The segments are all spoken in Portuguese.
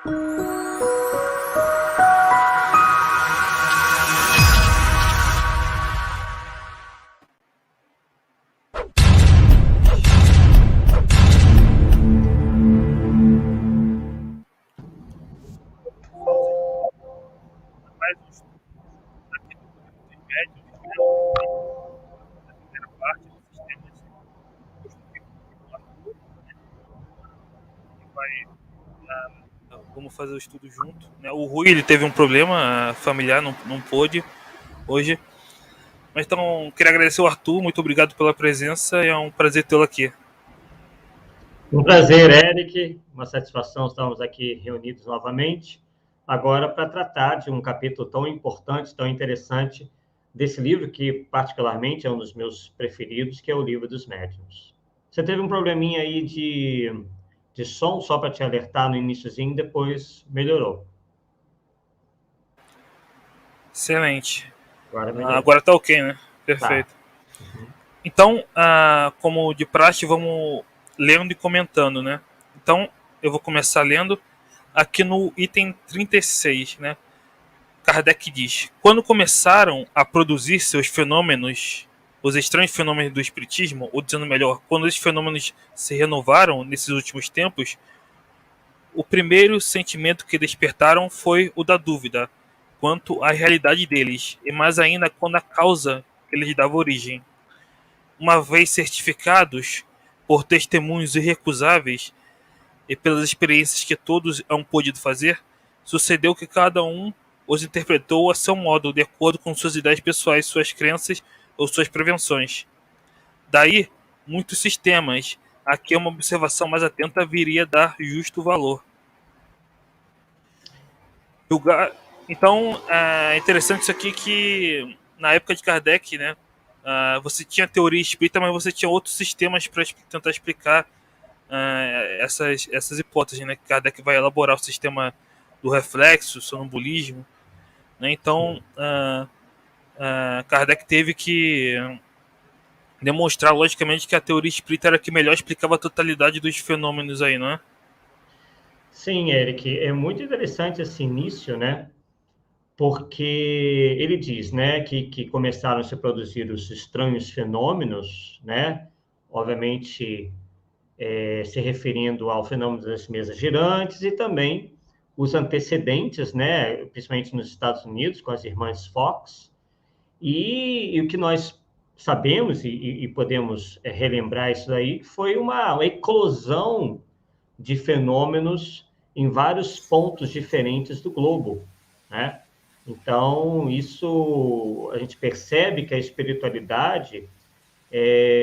Mais um estudo aqui do grupo de médios, né? Na primeira parte dos sistemas do Arthur, né? Que vai, vamos fazer o estudo junto, né? O Rui, ele teve um problema familiar, não pôde hoje. Mas então, queria agradecer o Arthur, muito obrigado pela presença, é um prazer tê-lo aqui. Um prazer, Eric, uma satisfação estarmos aqui reunidos novamente, agora para tratar de um capítulo tão importante, tão interessante, desse livro que, particularmente, é um dos meus preferidos, que é o Livro dos Médiuns. Você teve um probleminha aí de som, só para te alertar no iniciozinho, depois melhorou. Excelente. Agora melhorou. Agora tá ok, né? Perfeito. Tá. Uhum. Então, como de praxe, vamos lendo e comentando, né? Então, eu vou começar lendo aqui no item 36, né? Kardec diz: quando começaram a produzir seus fenômenos, os estranhos fenômenos do espiritismo, ou dizendo melhor, quando esses fenômenos se renovaram nesses últimos tempos, o primeiro sentimento que despertaram foi o da dúvida quanto à realidade deles, e mais ainda quando a causa que lhes dava origem. Uma vez certificados por testemunhos irrecusáveis e pelas experiências que todos hão podido fazer, sucedeu que cada um os interpretou a seu modo, de acordo com suas ideias pessoais, suas crenças ou suas prevenções. Daí, muitos sistemas, a que uma observação mais atenta viria a dar justo valor. Então, é interessante isso aqui que, na época de Kardec, né, você tinha teoria espírita, mas você tinha outros sistemas para tentar explicar essas hipóteses, né? Que Kardec vai elaborar o sistema do reflexo, sonambulismo, né? Então, Kardec teve que demonstrar, logicamente, que a teoria espírita era a que melhor explicava a totalidade dos fenômenos aí, não é? Sim, Eric, é muito interessante esse início, né? Porque ele diz, né, que começaram a se produzir os estranhos fenômenos, né? Obviamente, se referindo ao fenômeno das mesas girantes e também os antecedentes, né, principalmente nos Estados Unidos, com as irmãs Fox. E o que nós sabemos e podemos relembrar isso daí foi uma eclosão de fenômenos em vários pontos diferentes do globo, né? Então, isso a gente percebe que a espiritualidade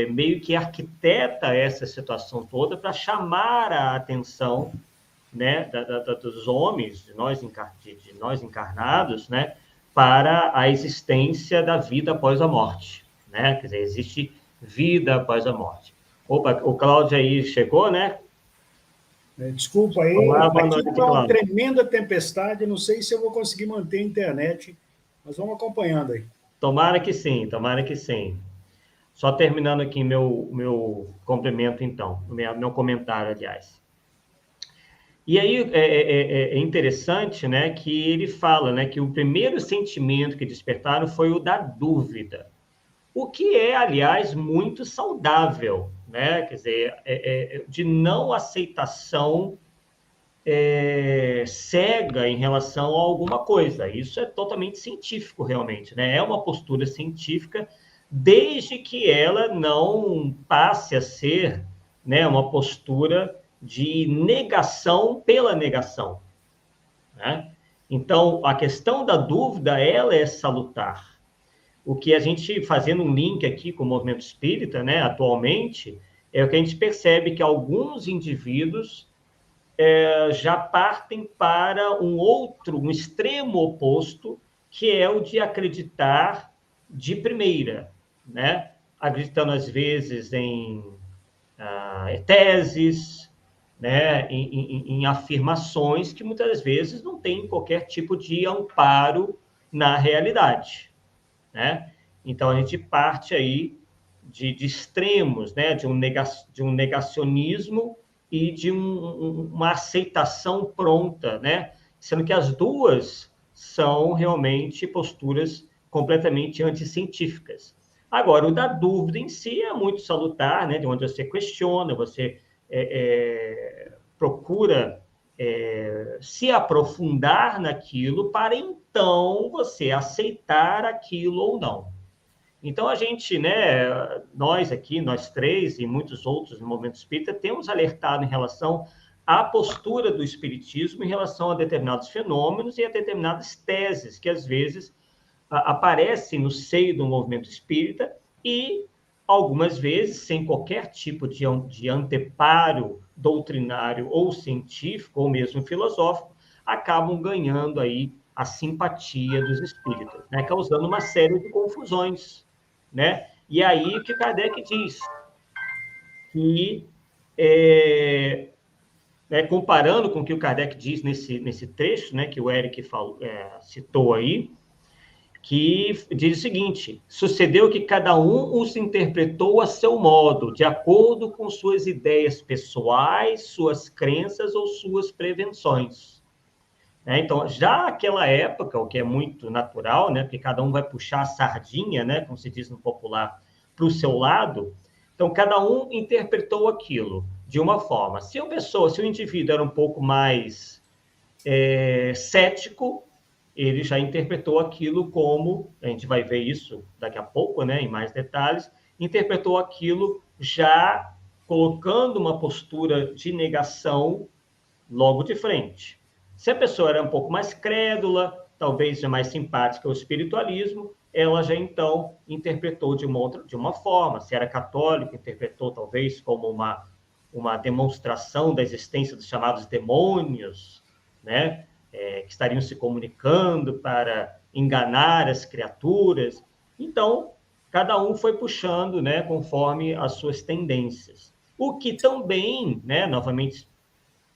meio que arquiteta essa situação toda para chamar a atenção, né, dos homens, de nós encarnados, né, para a existência da vida após a morte, né? Quer dizer, existe vida após a morte. Opa, o Cláudio aí chegou, né? Desculpa aí, Olá, aqui está uma tremenda tempestade, não sei se eu vou conseguir manter a internet, mas vamos acompanhando aí. Tomara que sim, tomara que sim. Só terminando aqui meu complemento, então, meu comentário, aliás. E aí é interessante, né, que ele fala, né, que o primeiro sentimento que despertaram foi o da dúvida, o que é, aliás, muito saudável, né, quer dizer, de não aceitação cega em relação a alguma coisa. Isso é totalmente científico, realmente, né? É uma postura científica, desde que ela não passe a ser, né, uma postura de negação pela negação, né? Então, a questão da dúvida, ela é salutar. O que a gente, fazendo um link aqui com o movimento espírita, né, atualmente, é o que a gente percebe que alguns indivíduos já partem para um extremo oposto, que é o de acreditar de primeira, né? Acreditando, às vezes, em teses, né? em afirmações que, muitas vezes, não têm qualquer tipo de amparo na realidade, né? Então, a gente parte aí de extremos, né? de um negacionismo e de uma aceitação pronta, né? Sendo que as duas são realmente posturas completamente anticientíficas. Agora, o da dúvida em si é muito salutar, né? De onde você questiona, você procura se aprofundar naquilo para então você aceitar aquilo ou não. Então, a gente, né, nós aqui, nós três e muitos outros no Movimento Espírita, temos alertado em relação à postura do Espiritismo em relação a determinados fenômenos e a determinadas teses que, às vezes, aparecem no seio do movimento espírita e, algumas vezes, sem qualquer tipo de anteparo doutrinário ou científico, ou mesmo filosófico, acabam ganhando aí a simpatia dos espíritas, né? Causando uma série de confusões, né? E aí o que Kardec diz? Que, comparando com o que o Kardec diz nesse trecho, né, que o Eric citou aí, que diz o seguinte: sucedeu que cada um os interpretou a seu modo, de acordo com suas ideias pessoais, suas crenças ou suas prevenções. Então, já naquela época, o que é muito natural, né, porque cada um vai puxar a sardinha, né, como se diz no popular, para o seu lado, então cada um interpretou aquilo de uma forma. Se o indivíduo era um pouco mais cético, ele já interpretou aquilo como, a gente vai ver isso daqui a pouco, né, em mais detalhes, interpretou aquilo já colocando uma postura de negação logo de frente. Se a pessoa era um pouco mais crédula, talvez já mais simpática ao espiritualismo, ela já então interpretou de uma forma. Se era católico, interpretou talvez como uma demonstração da existência dos chamados demônios, né? Que estariam se comunicando para enganar as criaturas. Então, cada um foi puxando, né, conforme as suas tendências. O que também, né, novamente,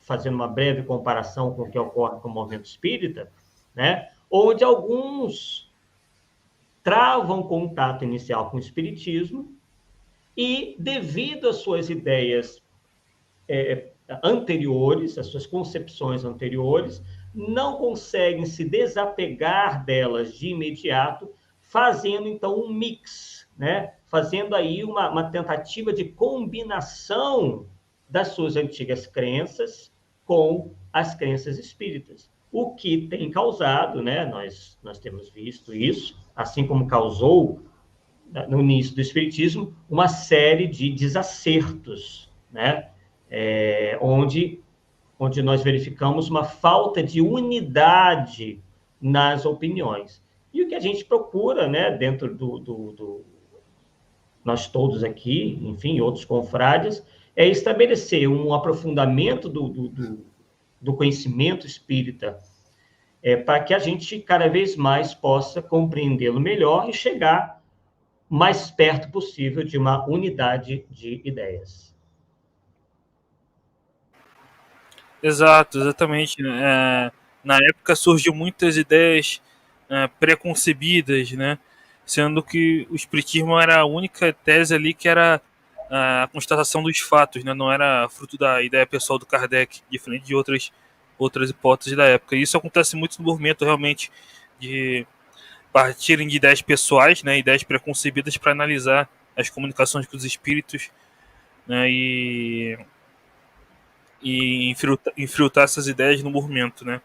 fazendo uma breve comparação com o que ocorre com o movimento espírita, né, onde alguns travam contato inicial com o espiritismo e, devido às suas ideias anteriores, às suas concepções anteriores, não conseguem se desapegar delas de imediato, fazendo, então, um mix, né? Fazendo aí uma tentativa de combinação das suas antigas crenças com as crenças espíritas. O que tem causado, né? Nós temos visto isso, assim como causou, no início do espiritismo, uma série de desacertos, né? Onde nós verificamos uma falta de unidade nas opiniões. E o que a gente procura, né, dentro nós todos aqui, enfim, outros confrades, é estabelecer um aprofundamento do conhecimento espírita, para que a gente cada vez mais possa compreendê-lo melhor e chegar mais perto possível de uma unidade de ideias. Exato, exatamente. Na época surgiu muitas ideias preconcebidas, né? Sendo que o espiritismo era a única tese ali que era a constatação dos fatos, né? Não era fruto da ideia pessoal do Kardec, diferente de outras hipóteses da época. E isso acontece muito no movimento, realmente, de partirem de ideias pessoais, né? Ideias preconcebidas para analisar as comunicações com os espíritos, né? E infiltrar essas ideias no movimento, né?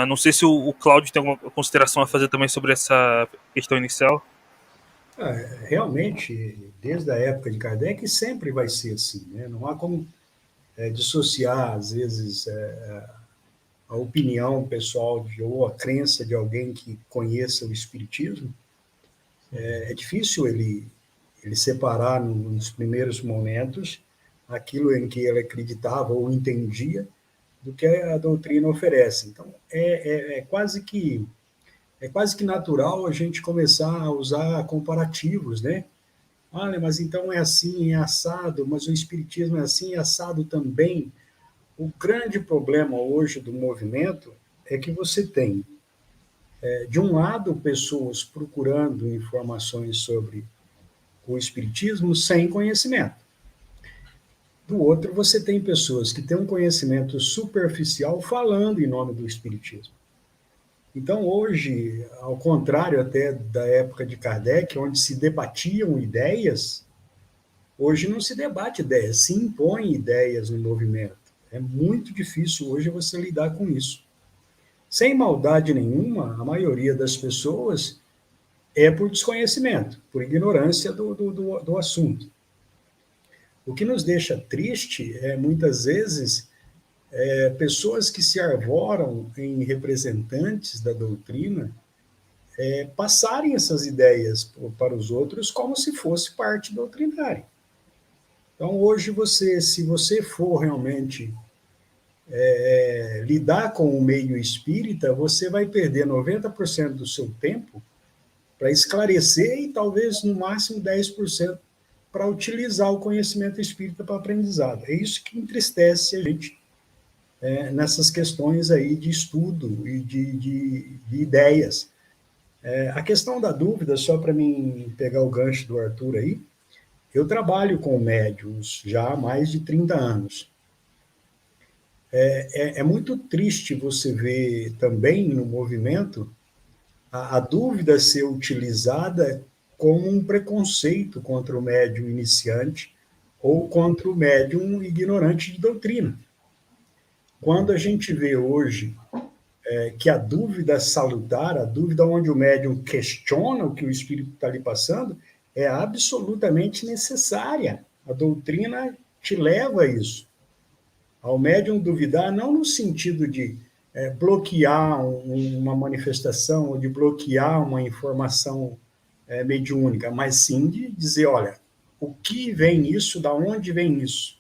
Não sei se o Cláudio tem alguma consideração a fazer também sobre essa questão inicial. Realmente, desde a época de Kardec, sempre vai ser assim, né? Não há como dissociar, às vezes, a opinião pessoal ou a crença de alguém que conheça o espiritismo. É difícil ele separar nos primeiros momentos aquilo em que ele acreditava ou entendia do que a doutrina oferece. Então, é quase que natural a gente começar a usar comparativos, né? Olha, mas então é assim, é assado, mas o espiritismo é assim, é assado também. O grande problema hoje do movimento é que você tem, de um lado, pessoas procurando informações sobre o espiritismo sem conhecimento. do outro, você tem pessoas que têm um conhecimento superficial falando em nome do Espiritismo. Então, hoje, ao contrário até da época de Kardec, onde se debatiam ideias, hoje não se debate ideias, se impõem ideias no movimento. É muito difícil hoje você lidar com isso. Sem maldade nenhuma, a maioria das pessoas é por desconhecimento, por ignorância do assunto. O que nos deixa triste é, muitas vezes, pessoas que se arvoram em representantes da doutrina passarem essas ideias para os outros como se fosse parte doutrinária. Então, hoje, se você for realmente lidar com o meio espírita, você vai perder 90% do seu tempo para esclarecer e talvez, no máximo, 10% para utilizar o conhecimento espírita para aprendizado. É isso que entristece a gente nessas questões aí de estudo e de ideias. A questão da dúvida, só para mim pegar o gancho do Arthur aí, eu trabalho com médiuns já há mais de 30 anos. É muito triste você ver também no movimento a dúvida ser utilizada como um preconceito contra o médium iniciante ou contra o médium ignorante de doutrina. Quando a gente vê hoje que a dúvida salutar, a dúvida onde o médium questiona o que o espírito está lhe passando, é absolutamente necessária. A doutrina te leva a isso. Ao médium duvidar, não no sentido de bloquear uma manifestação ou de bloquear uma informação mediúnica, mas sim de dizer, olha, o que vem isso, da onde vem isso?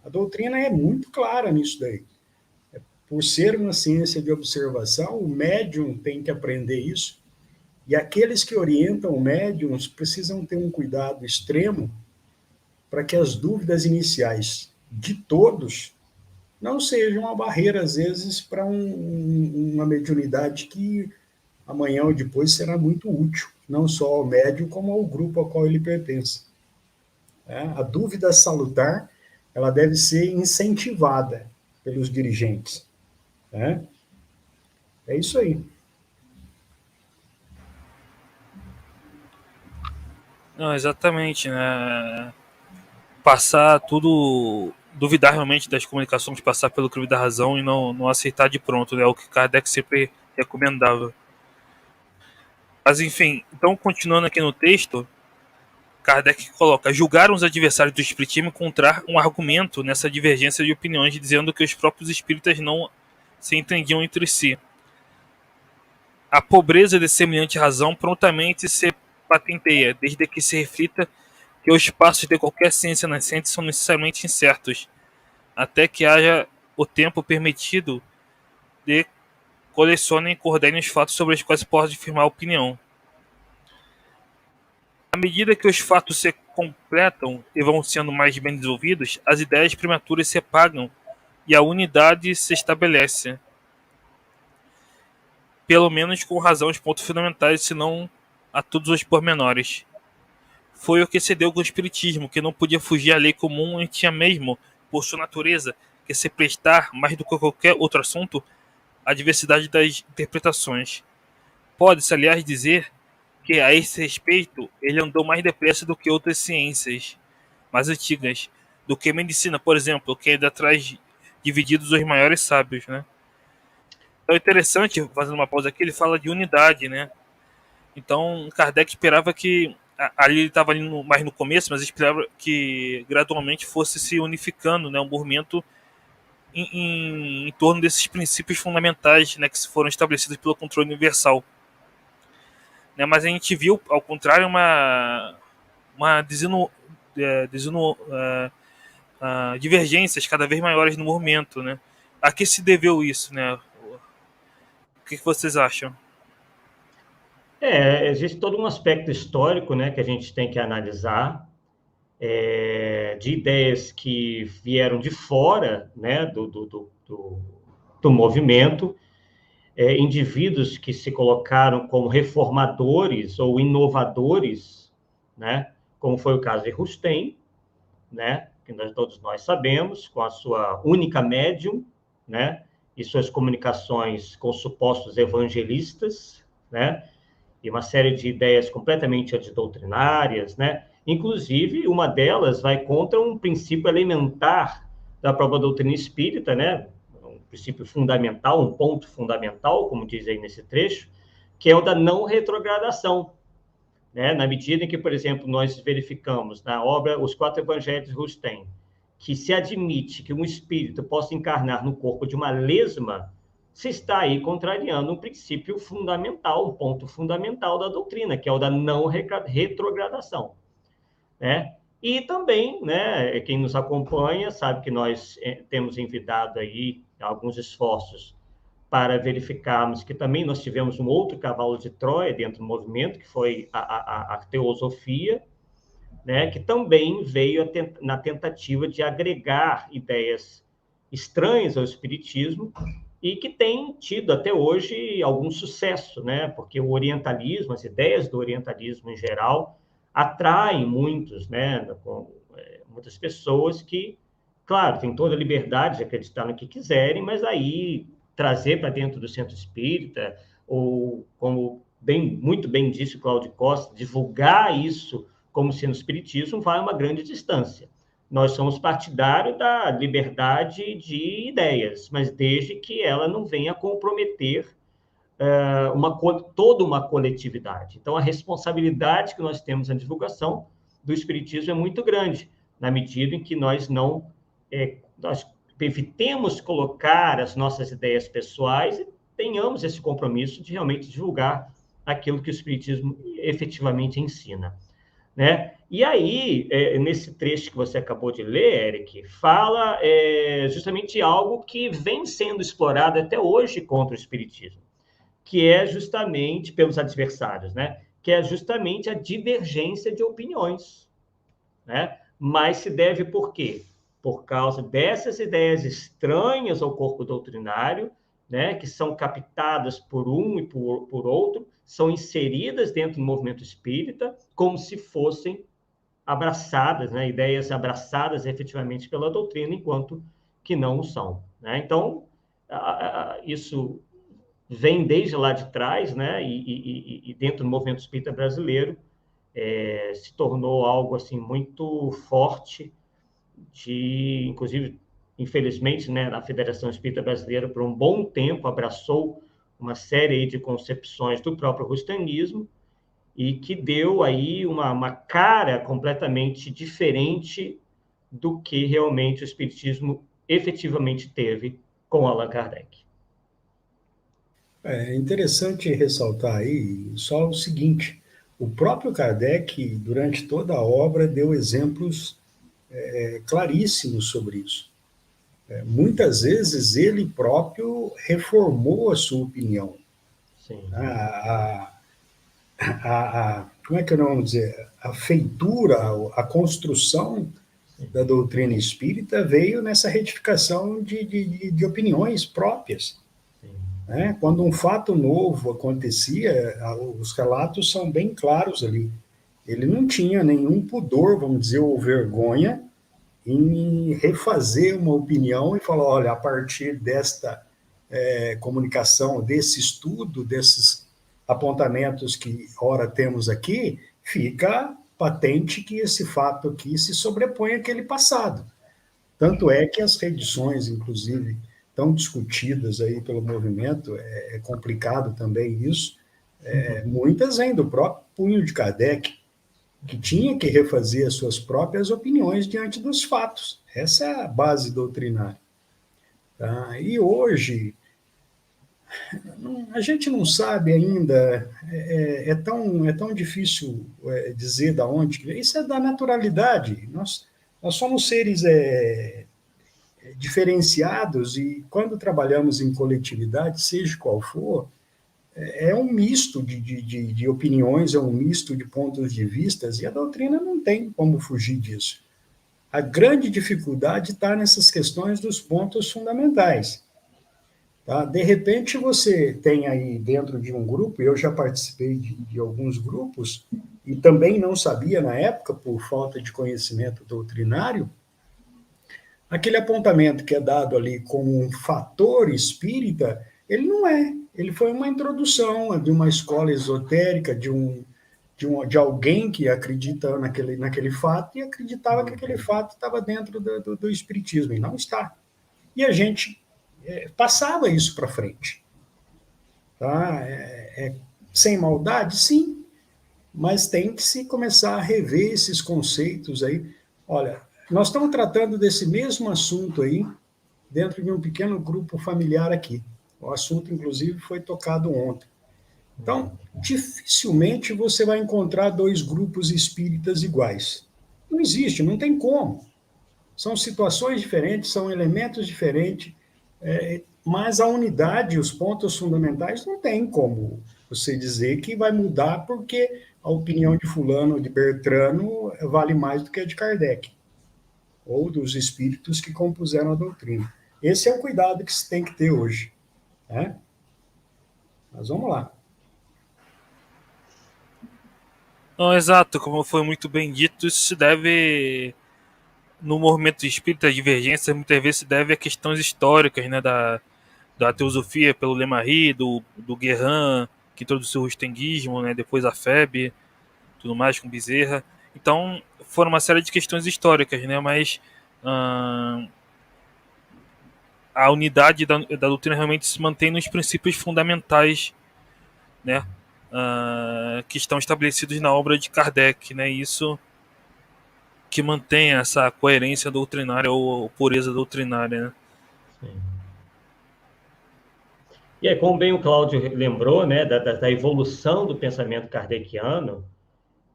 A doutrina é muito clara nisso daí. Por ser uma ciência de observação, o médium tem que aprender isso, e aqueles que orientam médiums precisam ter um cuidado extremo para que as dúvidas iniciais de todos não sejam uma barreira, às vezes, para uma mediunidade que amanhã ou depois será muito útil, não só ao médium, como ao grupo ao qual ele pertence. A dúvida salutar, ela deve ser incentivada pelos dirigentes. É isso aí. Não, exatamente, né? Passar tudo, duvidar realmente das comunicações, passar pelo crivo da razão e não aceitar de pronto, né? O que Kardec sempre recomendava. Mas enfim, então continuando aqui no texto, Kardec coloca: julgaram os adversários do espiritismo encontrar um argumento nessa divergência de opiniões, dizendo que os próprios espíritas não se entendiam entre si. A pobreza de semelhante razão prontamente se patenteia, desde que se reflita que os passos de qualquer ciência nascente são necessariamente incertos, até que haja o tempo permitido de colecionem e coordenem os fatos sobre os quais pode firmar opinião. À medida que os fatos se completam e vão sendo mais bem desenvolvidos, as ideias prematuras se apagam e a unidade se estabelece. Pelo menos com razão aos pontos fundamentais, se não a todos os pormenores. Foi o que se deu com o espiritismo, que não podia fugir à lei comum e tinha mesmo, por sua natureza, que se prestar, mais do que qualquer outro assunto, à diversidade das interpretações. Pode-se, aliás, dizer que, a esse respeito, ele andou mais depressa do que outras ciências mais antigas, do que a medicina, por exemplo, que ainda traz divididos os maiores sábios, né? Então é interessante, fazendo uma pausa aqui, ele fala de unidade, né? Então Kardec esperava que, ali ele estava mais no começo, mas esperava que gradualmente fosse se unificando, né, um movimento em torno desses princípios fundamentais, né, que foram estabelecidos pelo controle universal. Né, mas a gente viu, ao contrário, divergências cada vez maiores no movimento, né? A que se deveu isso, né? O que vocês acham? Existe todo um aspecto histórico, né, que a gente tem que analisar, de ideias que vieram de fora, né, do movimento, indivíduos que se colocaram como reformadores ou inovadores, né, como foi o caso de Rustem, né, que todos nós sabemos, com a sua única médium, né, e suas comunicações com supostos evangelistas, né, e uma série de ideias completamente antidoutrinárias, né? Inclusive, uma delas vai contra um princípio elementar da própria doutrina espírita, né? Um princípio fundamental, um ponto fundamental, como diz aí nesse trecho, que é o da não retrogradação, né? Na medida em que, por exemplo, nós verificamos na obra Os Quatro Evangelhos de Rustem, que se admite que um espírito possa encarnar no corpo de uma lesma, se está aí contrariando um princípio fundamental, um ponto fundamental da doutrina, que é o da não retrogradação, né? E também, né, quem nos acompanha sabe que nós temos envidado aí alguns esforços para verificarmos que também nós tivemos um outro cavalo de Troia dentro do movimento, que foi a teosofia, né, que também veio na tentativa de agregar ideias estranhas ao espiritismo e que tem tido até hoje algum sucesso, né, porque o orientalismo, as ideias do orientalismo em geral, atraem muitos, né, muitas pessoas que, claro, têm toda a liberdade de acreditar no que quiserem, mas aí trazer para dentro do centro espírita, ou como muito bem disse o Cláudio Costa, divulgar isso como sendo espiritismo, vai uma grande distância. Nós somos partidários da liberdade de ideias, mas desde que ela não venha comprometer toda uma coletividade. Então, a responsabilidade que nós temos na divulgação do espiritismo é muito grande, na medida em que nós nós evitemos colocar as nossas ideias pessoais e tenhamos esse compromisso de realmente divulgar aquilo que o espiritismo efetivamente ensina, né? E aí, nesse trecho que você acabou de ler, Eric, fala justamente algo que vem sendo explorado até hoje contra o espiritismo, que é justamente pelos adversários, né? Que é justamente a divergência de opiniões, né? Mas se deve por quê? Por causa dessas ideias estranhas ao corpo doutrinário, né? Que são captadas por um e por outro, são inseridas dentro do movimento espírita como se fossem abraçadas, né? Ideias abraçadas efetivamente pela doutrina, enquanto que não o são, né? Então, isso vem desde lá de trás, né? E dentro do movimento espírita brasileiro se tornou algo assim muito forte, inclusive, infelizmente, né, a Federação Espírita Brasileira por um bom tempo abraçou uma série de concepções do próprio rustanismo e que deu aí uma cara completamente diferente do que realmente o espiritismo efetivamente teve com Allan Kardec. É interessante ressaltar aí só o seguinte: o próprio Kardec, durante toda a obra, deu exemplos claríssimos sobre isso. Muitas vezes ele próprio reformou a sua opinião. Sim. Como é que nós vamos dizer? A feitura, a construção da doutrina espírita veio nessa retificação de opiniões próprias. Né? Quando um fato novo acontecia, os relatos são bem claros ali. Ele não tinha nenhum pudor, vamos dizer, ou vergonha em refazer uma opinião e falar, olha, a partir desta comunicação, desse estudo, desses apontamentos que ora temos aqui, fica patente que esse fato aqui se sobrepõe àquele passado. Tanto é que as reedições, inclusive, tão discutidas aí pelo movimento, é complicado também isso, muitas vêm do próprio punho de Kardec, que tinha que refazer as suas próprias opiniões diante dos fatos. Essa é a base doutrinária. Tá? E hoje, a gente não sabe ainda, é tão difícil dizer de onde, isso é da naturalidade. Nós somos seres diferenciados e quando trabalhamos em coletividade, seja qual for, é um misto de opiniões, é um misto de pontos de vistas, e a doutrina não tem como fugir disso. A grande dificuldade está nessas questões dos pontos fundamentais. Tá? De repente, você tem aí dentro de um grupo, eu já participei de alguns grupos, e também não sabia na época, por falta de conhecimento doutrinário, aquele apontamento que é dado ali como um fator espírita, ele não é. Ele foi uma introdução de uma escola esotérica, de alguém que acredita naquele fato e acreditava que aquele fato estava dentro do espiritismo, e não está. E a gente passava isso para frente. Tá? Sem maldade, sim, mas tem que se começar a rever esses conceitos aí. Olha, nós estamos tratando desse mesmo assunto aí dentro de um pequeno grupo familiar aqui. O assunto, inclusive, foi tocado ontem. Então, dificilmente você vai encontrar dois grupos espíritas iguais. Não existe, não tem como. São situações diferentes, são elementos diferentes, mas a unidade, os pontos fundamentais, não tem como você dizer que vai mudar porque a opinião de fulano, de Bertrano, vale mais do que a de Kardec, ou dos espíritos que compuseram a doutrina. Esse é o cuidado que se tem que ter hoje. Né? Mas vamos lá. Não, exato, como foi muito bem dito, isso se deve, no movimento espírita, a divergência muitas vezes se deve a questões históricas, né, da teosofia pelo Lemarie, do Guérin, que introduziu o Rustenguismo, né, depois a FEB, tudo mais com Bezerra. Então, foram uma série de questões históricas, né, mas a unidade da doutrina realmente se mantém nos princípios fundamentais, né, que estão estabelecidos na obra de Kardec, né, isso que mantém essa coerência doutrinária ou pureza doutrinária, né? Sim. E aí, como bem o Cláudio lembrou, né, da evolução do pensamento kardeciano,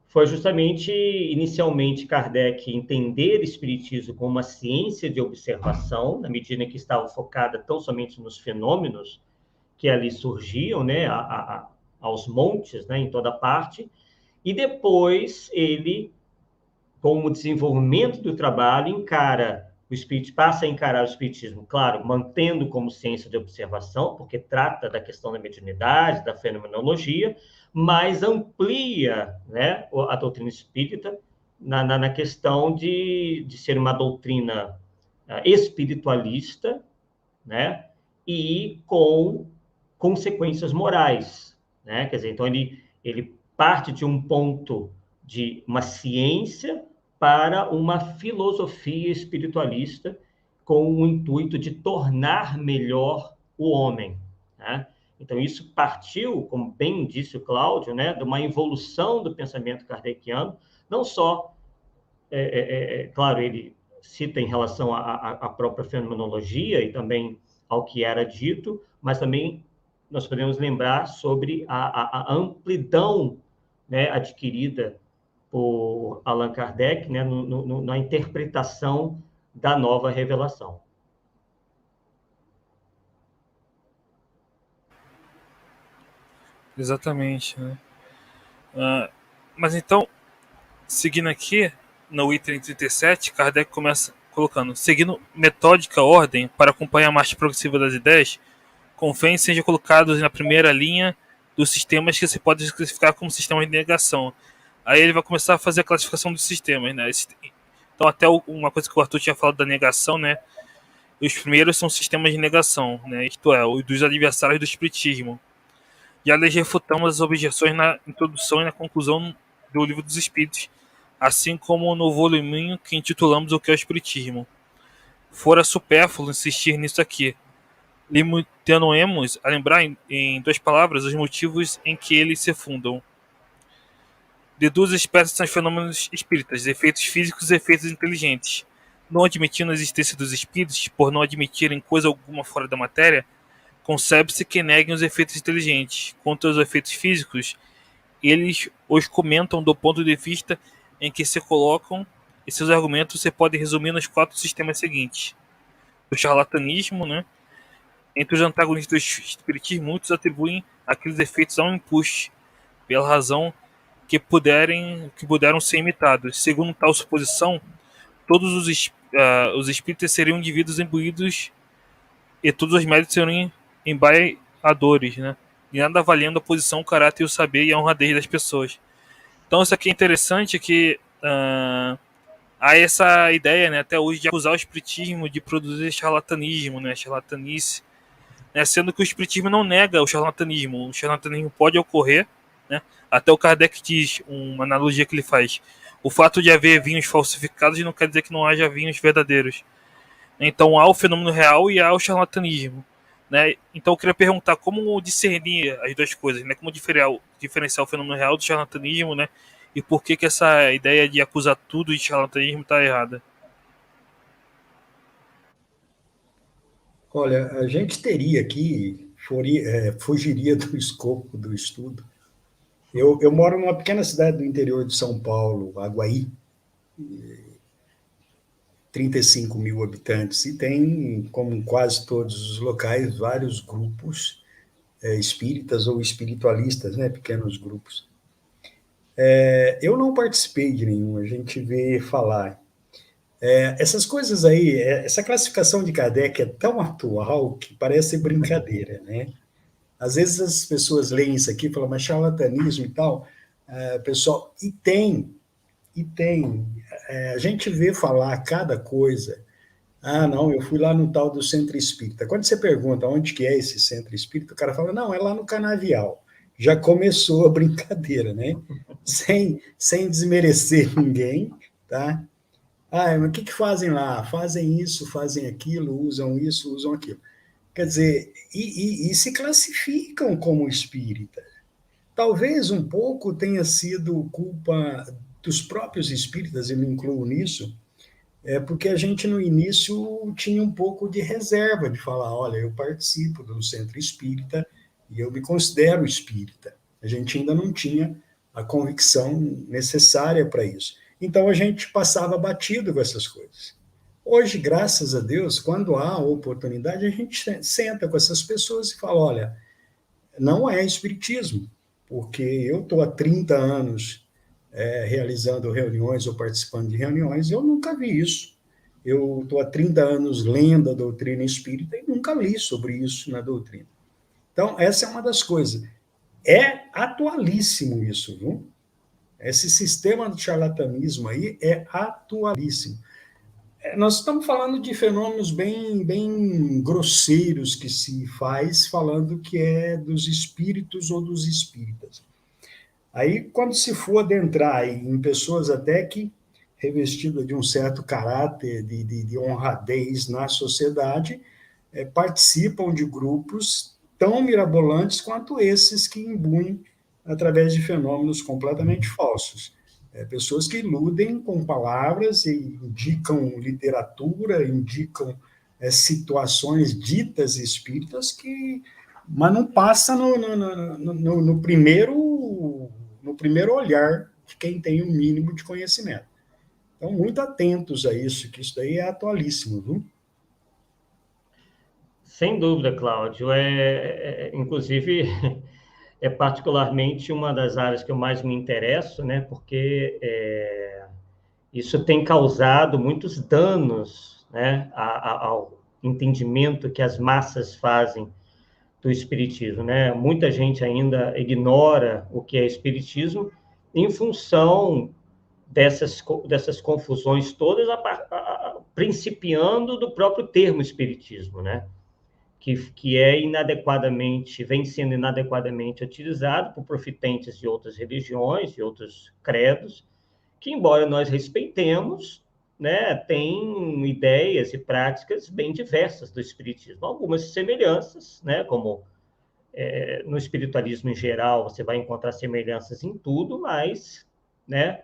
foi justamente, inicialmente, Kardec entender o espiritismo como uma ciência de observação, na medida em que estava focada tão somente nos fenômenos que ali surgiam, né, aos montes, né, em toda parte, e depois ele, com o desenvolvimento do trabalho, passa a encarar o espiritismo, claro, mantendo como ciência de observação, porque trata da questão da mediunidade, da fenomenologia, mas amplia, né, a doutrina espírita na questão de ser uma doutrina espiritualista, né, e com consequências morais, né? Quer dizer, então ele parte de um ponto de uma ciência para uma filosofia espiritualista com o intuito de tornar melhor o homem, né? Então, isso partiu, como bem disse o Cláudio, né, de uma evolução do pensamento kardeciano, não só, claro, ele cita em relação à própria fenomenologia e também ao que era dito, mas também nós podemos lembrar sobre a amplidão, né, adquirida por Allan Kardec, né, na interpretação da nova revelação. Exatamente, né? Mas então, seguindo aqui, no item 37, Kardec começa colocando: seguindo metódica ordem para acompanhar a marcha progressiva das ideias, convém sejam colocados na primeira linha dos sistemas que se pode classificar como sistemas de negação. Aí ele vai começar a fazer a classificação dos sistemas, né? Então, até uma coisa que o Arthur tinha falado da negação, né? Os primeiros são sistemas de negação, né? Isto é, os dos adversários do espiritismo. Já lhes refutamos as objeções na introdução e na conclusão do Livro dos Espíritos, assim como no voluminho que intitulamos O que é o Espiritismo. Fora supérfluo insistir nisso aqui. Limitando-nos a lembrar em duas palavras os motivos em que eles se fundam. De duas espécies são os fenômenos espíritas, efeitos físicos e efeitos inteligentes. Não admitindo a existência dos espíritos, por não admitirem coisa alguma fora da matéria, concebe-se que neguem os efeitos inteligentes. Quanto aos efeitos físicos, eles os comentam do ponto de vista em que se colocam, e seus argumentos se podem resumir nos 4 sistemas seguintes. O charlatanismo, né? Entre os antagonistas do espiritismo, muitos atribuem aqueles efeitos a um empuxo, pela razão que puderam ser imitados. Segundo tal suposição, todos os espíritos seriam indivíduos imbuídos e todos os médicos seriam embaixadores, né? E nada avaliando a posição, o caráter, o saber e a honradez das pessoas. Então, isso aqui é interessante, que há essa ideia, né, até hoje, de acusar o espiritismo de produzir charlatanismo, né, charlatanice, né, sendo que o espiritismo não nega o charlatanismo pode ocorrer, né, até o Kardec diz, uma analogia que ele faz, o fato de haver vinhos falsificados não quer dizer que não haja vinhos verdadeiros. Então há o fenômeno real e há o charlatanismo, né? Então eu queria perguntar como discernir as duas coisas, né? Como diferenciar o fenômeno real do charlatanismo, né? E por que essa ideia de acusar tudo de charlatanismo está errada? Olha, a gente teria aqui, fugiria do escopo do estudo. Eu moro numa pequena cidade do interior de São Paulo, Aguaí, 35 mil habitantes, e tem, como em quase todos os locais, vários grupos espíritas ou espiritualistas, né, pequenos grupos. Eu não participei de nenhum, a gente vê falar. Essas coisas aí, essa classificação de Kardec é tão atual que parece brincadeira, né? Às vezes as pessoas leem isso aqui e falam, mas charlatanismo e tal, pessoal, a gente vê falar cada coisa. Ah, não, eu fui lá no tal do centro espírita. Quando você pergunta onde que é esse centro espírita, o cara fala, não, é lá no Canavial. Já começou a brincadeira, né? Sem desmerecer ninguém, tá? Ah, mas o que fazem lá? Fazem isso, fazem aquilo, usam aquilo. Quer dizer, e se classificam como espírita. Talvez um pouco tenha sido culpa dos próprios espíritas, eu me incluo nisso, porque a gente no início tinha um pouco de reserva de falar, olha, eu participo do centro espírita e eu me considero espírita. A gente ainda não tinha a convicção necessária para isso. Então a gente passava batido com essas coisas. Hoje, graças a Deus, quando há oportunidade, a gente senta com essas pessoas e fala, olha, não é espiritismo, porque eu estou há 30 anos realizando reuniões ou participando de reuniões, eu nunca vi isso. Eu estou há 30 anos lendo a doutrina espírita e nunca li sobre isso na doutrina. Então, essa é uma das coisas. É atualíssimo isso, viu? Esse sistema de charlatanismo aí é atualíssimo. Nós estamos falando de fenômenos bem grosseiros que se faz, falando que é dos espíritos ou dos espíritas. Aí, quando se for adentrar em pessoas até que revestidas de um certo caráter de honradez na sociedade, participam de grupos tão mirabolantes quanto esses que imbuem através de fenômenos completamente falsos. Pessoas que iludem com palavras e indicam literatura, indicam situações ditas espíritas que, mas não passa no primeiro olhar de quem tem um mínimo de conhecimento. Então, muito atentos a isso, que isso daí é atualíssimo, viu? Sem dúvida, Cláudio. Inclusive, é particularmente uma das áreas que eu mais me interesso, né? Porque isso tem causado muitos danos, né, ao entendimento que as massas fazem do espiritismo, né? Muita gente ainda ignora o que é espiritismo em função dessas confusões todas, principiando do próprio termo espiritismo, né? Que vem sendo inadequadamente utilizado por profitentes de outras religiões, de outros credos, que, embora nós respeitemos, né, tem ideias e práticas bem diversas do espiritismo. Algumas semelhanças, né, como no espiritualismo em geral, você vai encontrar semelhanças em tudo, mas, né,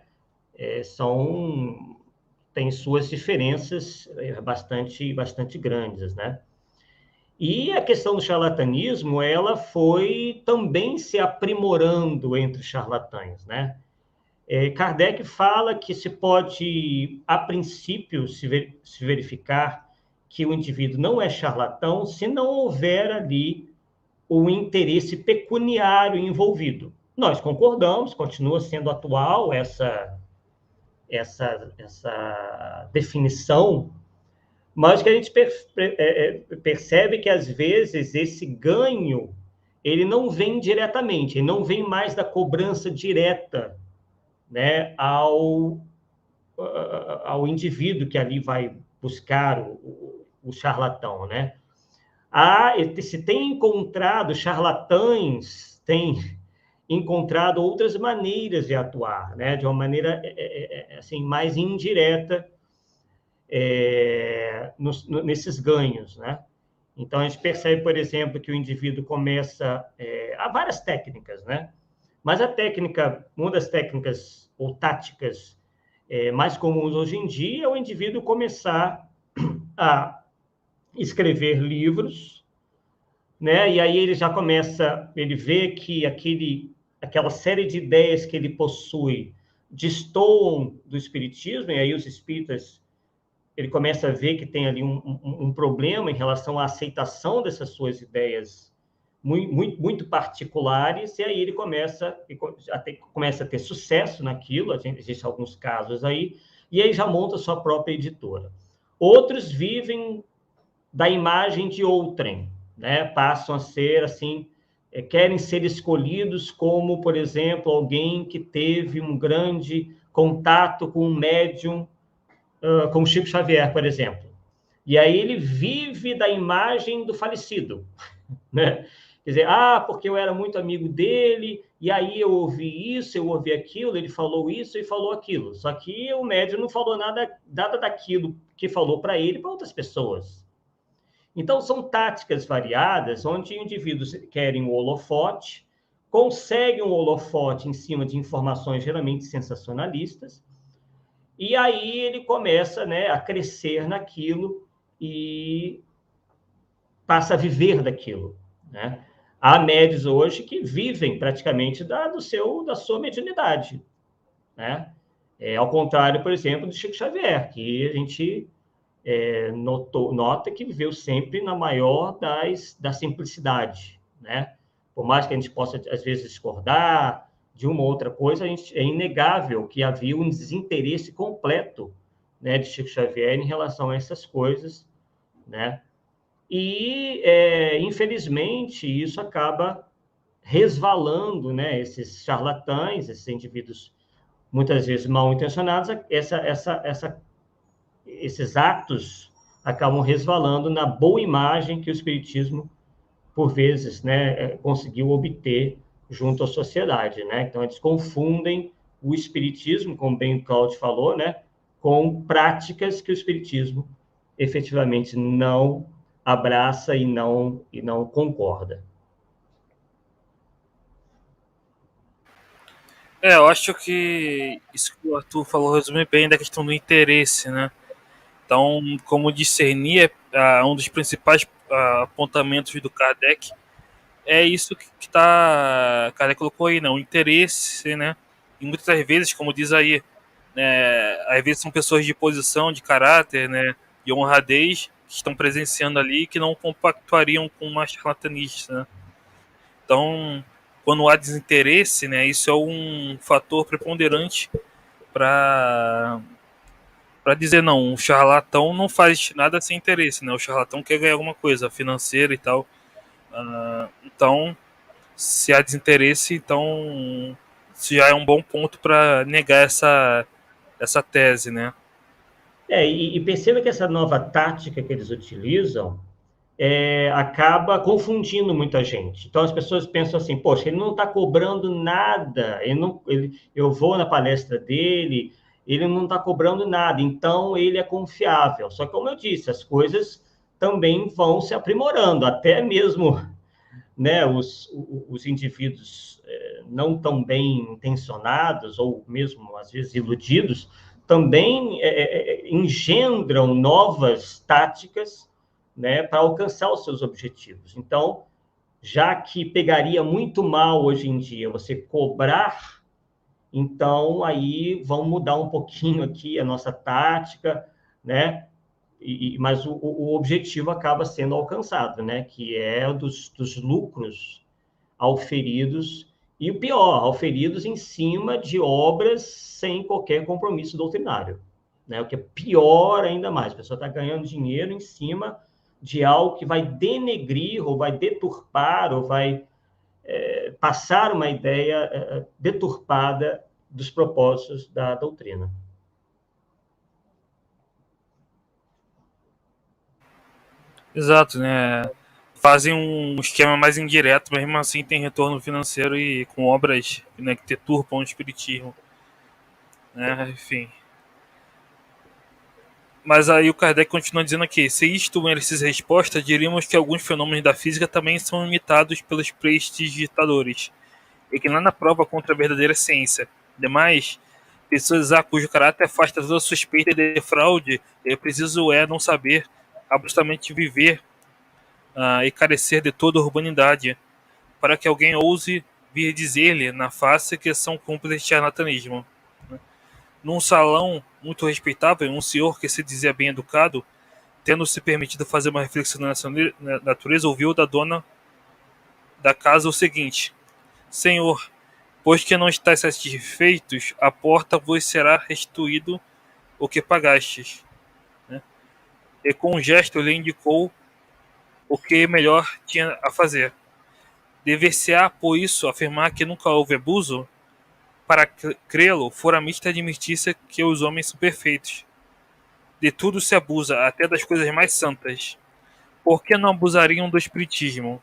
tem suas diferenças bastante grandes, né? E a questão do charlatanismo, ela foi também se aprimorando entre os charlatães, né? Kardec fala que se pode, a princípio, se verificar que o indivíduo não é charlatão se não houver ali o interesse pecuniário envolvido. Nós concordamos, continua sendo atual essa definição, mas que a gente percebe que, às vezes, esse ganho ele não vem diretamente, ele não vem mais da cobrança direta, né, ao indivíduo que ali vai buscar o charlatão, né? Se tem encontrado charlatães, tem encontrado outras maneiras de atuar, né? De uma maneira assim, mais indireta nesses ganhos, né? Então, a gente percebe, por exemplo, que o indivíduo começa... há várias técnicas, né? Mas uma das técnicas ou táticas mais comuns hoje em dia é o indivíduo começar a escrever livros, né? E aí ele já começa, ele vê que aquela série de ideias que ele possui destoam do espiritismo, e aí os espíritas, ele começa a ver que tem ali um problema em relação à aceitação dessas suas ideias muito particulares, e aí ele começa a ter sucesso naquilo, existem alguns casos aí, e aí já monta sua própria editora. Outros vivem da imagem de outrem, né? Passam a ser, assim, querem ser escolhidos como, por exemplo, alguém que teve um grande contato com um médium, como Chico Xavier, por exemplo. E aí ele vive da imagem do falecido, né? Quer dizer, porque eu era muito amigo dele, e aí eu ouvi isso, eu ouvi aquilo, ele falou isso e falou aquilo. Só que o médium não falou nada daquilo que falou para ele para outras pessoas. Então, são táticas variadas, onde indivíduos querem o holofote, conseguem um holofote em cima de informações geralmente sensacionalistas, e aí ele começa, né, a crescer naquilo e passa a viver daquilo, né? Há médios hoje que vivem praticamente da sua mediunidade, né? Ao contrário, por exemplo, do Chico Xavier, que a gente nota que viveu sempre na maior da simplicidade, né? Por mais que a gente possa, às vezes, discordar de uma ou outra coisa, é inegável que havia um desinteresse completo, né, de Chico Xavier em relação a essas coisas, né? E, infelizmente, isso acaba resvalando, né? Esses charlatães, esses indivíduos, muitas vezes mal intencionados, esses atos acabam resvalando na boa imagem que o espiritismo, por vezes, né, conseguiu obter junto à sociedade, né? Então, eles confundem o espiritismo, como bem o Cláudio falou, né, com práticas que o espiritismo efetivamente não abraça e não concorda. Eu acho que isso que o Arthur falou resume bem da questão do interesse, né? Então, como discernir, um dos principais apontamentos do Kardec é isso que Kardec colocou aí, né? O interesse, né? E muitas vezes, como diz aí, às vezes são pessoas de posição, de caráter, né? De honradez, que estão presenciando ali, que não compactuariam com uma charlatanista, né? Então, quando há desinteresse, né? Isso é um fator preponderante para dizer, não, o charlatão não faz nada sem interesse, né? O charlatão quer ganhar alguma coisa financeira e tal. Então, se há desinteresse, então isso já é um bom ponto para negar essa tese, né? E perceba que essa nova tática que eles utilizam acaba confundindo muita gente. Então, as pessoas pensam assim, poxa, ele não está cobrando nada, eu vou na palestra dele, ele não está cobrando nada, então ele é confiável. Só que, como eu disse, as coisas também vão se aprimorando, até mesmo, né, os indivíduos não tão bem intencionados, ou mesmo, às vezes, iludidos, também engendram novas táticas, né, para alcançar os seus objetivos. Então, já que pegaria muito mal hoje em dia você cobrar, então aí vamos mudar um pouquinho aqui a nossa tática, né? Mas o objetivo acaba sendo alcançado, né? Que é dos lucros auferidos, e o pior, auferidos em cima de obras sem qualquer compromisso doutrinário, né? O que é pior ainda mais, a pessoa está ganhando dinheiro em cima de algo que vai denegrir, ou vai deturpar, ou vai passar uma ideia deturpada dos propósitos da doutrina. Exato, né? Fazem um esquema mais indireto, mas mesmo assim tem retorno financeiro e com obras, né, que deturpam o espiritismo, né? Enfim. Mas aí o Kardec continua dizendo aqui: se isto merecesse resposta, diríamos que alguns fenômenos da física também são imitados pelos prestidigitadores, e que nada prova contra a verdadeira ciência. Demais, pessoas a cujo caráter afasta toda suspeita de fraude, é preciso não saber, absolutamente viver e carecer de toda urbanidade, para que alguém ouse vir dizer-lhe na face que são cúmplices de charlatanismo. Num salão muito respeitável, um senhor que se dizia bem educado, tendo se permitido fazer uma reflexão na natureza, ouviu da dona da casa o seguinte: Senhor, pois que não estáis satisfeitos, a porta vos será restituído o que pagastes. Né? E com um gesto lhe indicou o que melhor tinha a fazer. Dever-se-á, por isso, afirmar que nunca houve abuso? Para crê-lo, fora mista admitir-se que os homens são perfeitos. De tudo se abusa, até das coisas mais santas. Por que não abusariam do espiritismo?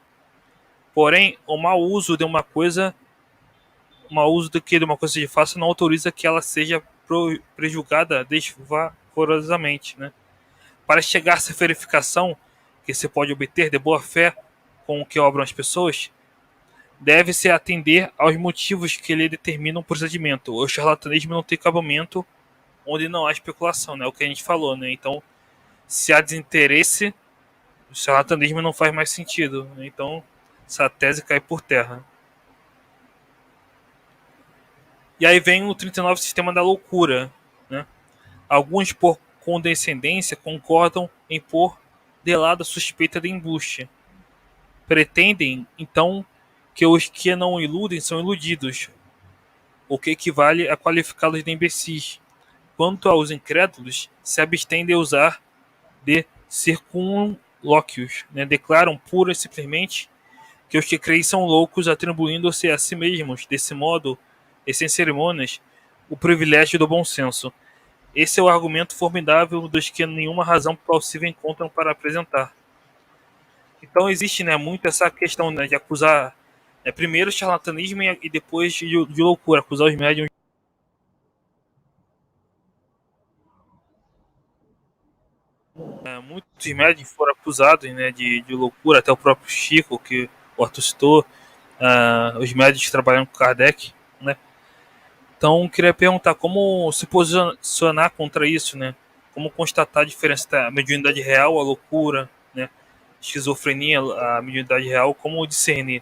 Porém, o mau uso de uma coisa, o mau uso de uma coisa de faça não autoriza que ela seja prejulgada desfavorosamente, né? Para chegar-se à verificação que se pode obter de boa fé com o que obram as pessoas, deve-se atender aos motivos que lhe determinam o procedimento. O charlatanismo não tem cabimento onde não há especulação, né? O que a gente falou, né? Então, se há desinteresse, o charlatanismo não faz mais sentido, né? Então, essa tese cai por terra. E aí vem o 39, sistema da loucura, né? Alguns, por condescendência, concordam em pôr de lado a suspeita de embuste. Pretendem, então, que os que não iludem são iludidos, o que equivale a qualificá-los de imbecis. Quanto aos incrédulos, se abstêm de usar de circunlóquios, né? Declaram pura e simplesmente que os que creem são loucos, atribuindo-se a si mesmos, desse modo, e sem cerimônias, o privilégio do bom senso. Esse é o argumento formidável dos que nenhuma razão plausível encontram para apresentar. Então existe, né, muito essa questão, né, de acusar primeiro charlatanismo e depois de loucura, acusar os médiums. Muitos médiums foram acusados, né, de loucura, até o próprio Chico, que o Arthur citou, os médicos que trabalham com Kardec, né? Então, queria perguntar como se posicionar contra isso, né? Como constatar a diferença da mediunidade real, a loucura, né? Esquizofrenia, a mediunidade real, como discernir?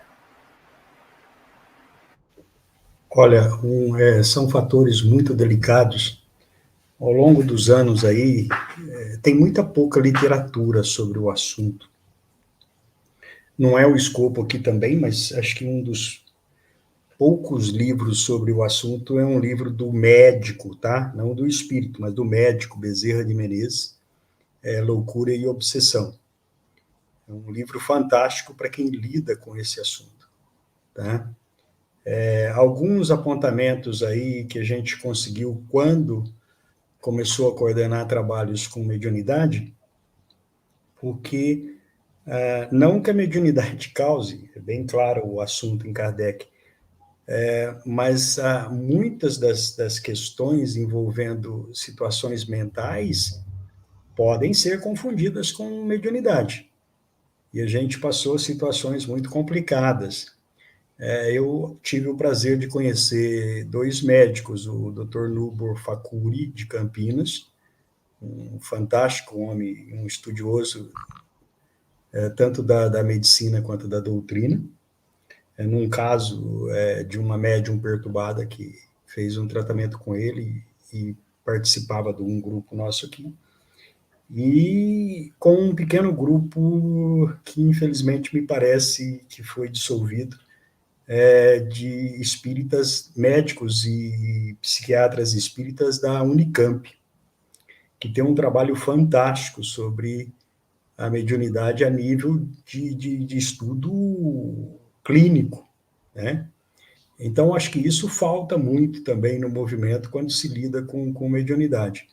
Olha, são fatores muito delicados. Ao longo dos anos aí, tem muita pouca literatura sobre o assunto. Não é o escopo aqui também, mas acho que um dos poucos livros sobre o assunto é um livro do médico, tá? Não do espírito, mas do médico Bezerra de Menezes, Loucura e Obsessão. É um livro fantástico para quem lida com esse assunto, tá? Alguns apontamentos aí que a gente conseguiu quando começou a coordenar trabalhos com mediunidade, porque não que a mediunidade cause, é bem claro o assunto em Kardec, mas muitas das questões envolvendo situações mentais podem ser confundidas com mediunidade. E a gente passou situações muito complicadas. Eu tive o prazer de conhecer dois médicos, o Dr. Nubor Facuri, de Campinas, um fantástico homem, um estudioso tanto da medicina quanto da doutrina, num caso de uma médium perturbada que fez um tratamento com ele e participava de um grupo nosso aqui, e com um pequeno grupo que infelizmente me parece que foi dissolvido, de espíritas, médicos e psiquiatras espíritas da Unicamp, que tem um trabalho fantástico sobre a mediunidade a nível de estudo clínico, né? Então, acho que isso falta muito também no movimento quando se lida com mediunidade.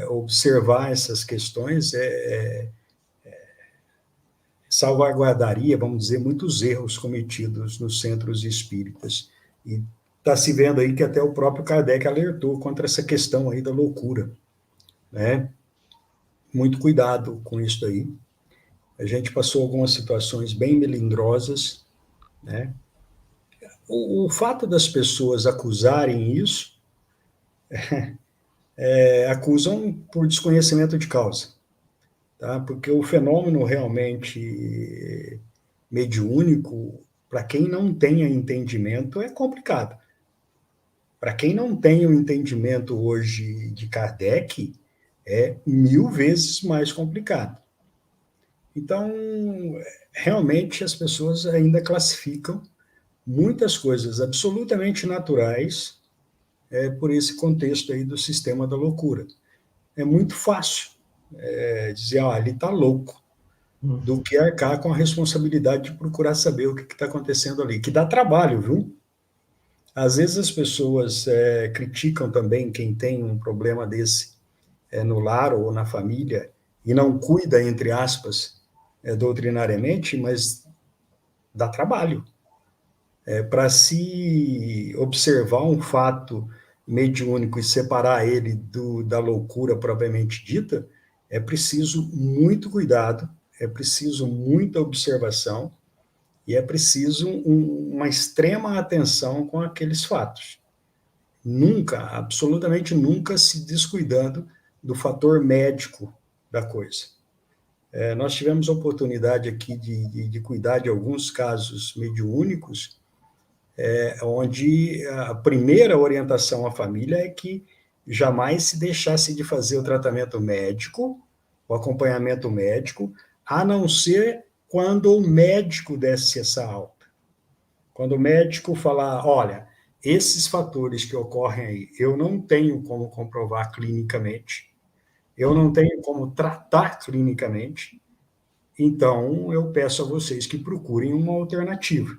Observar essas questões salvaguardaria, vamos dizer, muitos erros cometidos nos centros espíritas. E está se vendo aí que até o próprio Kardec alertou contra essa questão aí da loucura, né? Muito cuidado com isso aí. A gente passou algumas situações bem melindrosas, né? O fato das pessoas acusarem isso, acusam por desconhecimento de causa, tá? Porque o fenômeno realmente mediúnico, para quem não tenha entendimento, é complicado. Para quem não tem o entendimento hoje de Kardec, é 1000 vezes mais complicado. Então, realmente, as pessoas ainda classificam muitas coisas absolutamente naturais por esse contexto aí do sistema da loucura. É muito fácil dizer, ele está louco, do que arcar com a responsabilidade de procurar saber o que está acontecendo ali, que dá trabalho, viu? Às vezes as pessoas criticam também quem tem um problema desse no lar ou na família e não cuida, entre aspas, doutrinariamente, mas dá trabalho. Para se observar um fato mediúnico e separar ele da loucura propriamente dita, é preciso muito cuidado, é preciso muita observação e é preciso uma extrema atenção com aqueles fatos. Nunca, absolutamente nunca se descuidando do fator médico da coisa. Nós tivemos a oportunidade aqui de cuidar de alguns casos mediúnicos, onde a primeira orientação à família é que jamais se deixasse de fazer o tratamento médico, o acompanhamento médico, a não ser quando o médico desse essa alta. Quando o médico falar, olha, esses fatores que ocorrem aí, eu não tenho como comprovar clinicamente, eu não tenho como tratar clinicamente, então eu peço a vocês que procurem uma alternativa.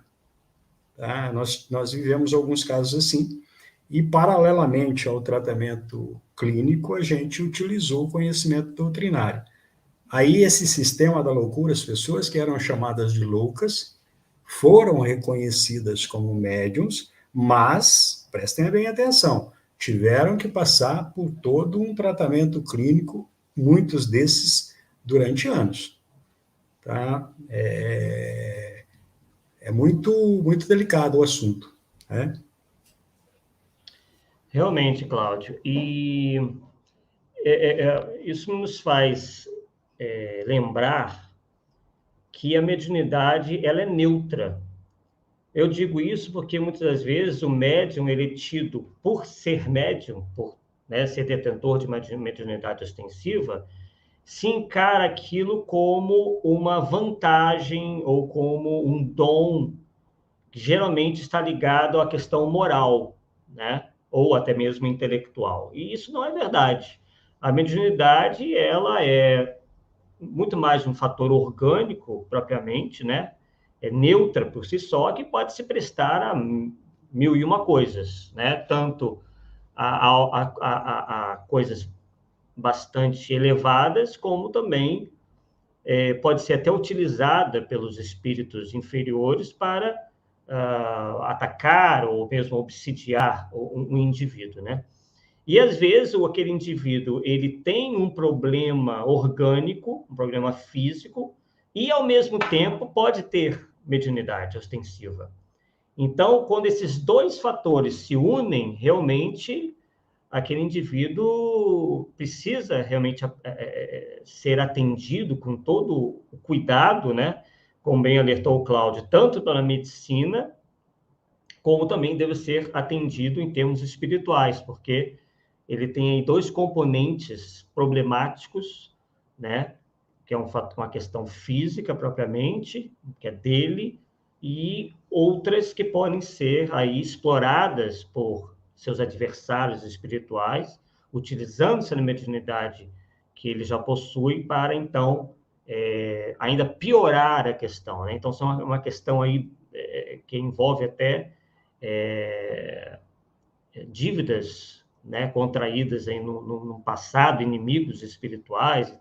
Tá? Nós vivemos alguns casos assim, e paralelamente ao tratamento clínico, a gente utilizou o conhecimento doutrinário. Aí esse sistema da loucura, as pessoas que eram chamadas de loucas, foram reconhecidas como médiums, mas, prestem bem atenção, tiveram que passar por todo um tratamento clínico, muitos desses durante anos. Tá? É muito, muito delicado o assunto, né? Realmente, Cláudio. E isso nos faz lembrar que a mediunidade ela é neutra. Eu digo isso porque muitas das vezes o médium ele é tido por ser médium, por ser detentor de uma mediunidade ostensiva, se encara aquilo como uma vantagem ou como um dom que geralmente está ligado à questão moral, né? Ou até mesmo intelectual. E isso não é verdade. A mediunidade ela é muito mais um fator orgânico propriamente, né? É neutra por si só, que pode se prestar a 1001 coisas, né? Tanto a coisas bastante elevadas, como também pode ser até utilizada pelos espíritos inferiores para atacar ou mesmo obsidiar um indivíduo, né? E às vezes aquele indivíduo ele tem um problema orgânico, um problema físico, e ao mesmo tempo pode ter mediunidade ostensiva. Então, quando esses dois fatores se unem, realmente aquele indivíduo precisa realmente ser atendido com todo o cuidado, né? Como bem alertou o Cláudio, tanto pela medicina, como também deve ser atendido em termos espirituais, porque ele tem aí dois componentes problemáticos, né? Que é uma questão física propriamente, que é dele, e outras que podem ser aí exploradas por seus adversários espirituais, utilizando-se da mediunidade que ele já possui para, então, ainda piorar a questão, né? Então, são uma questão aí que envolve até dívidas, né, contraídas aí no passado, inimigos espirituais.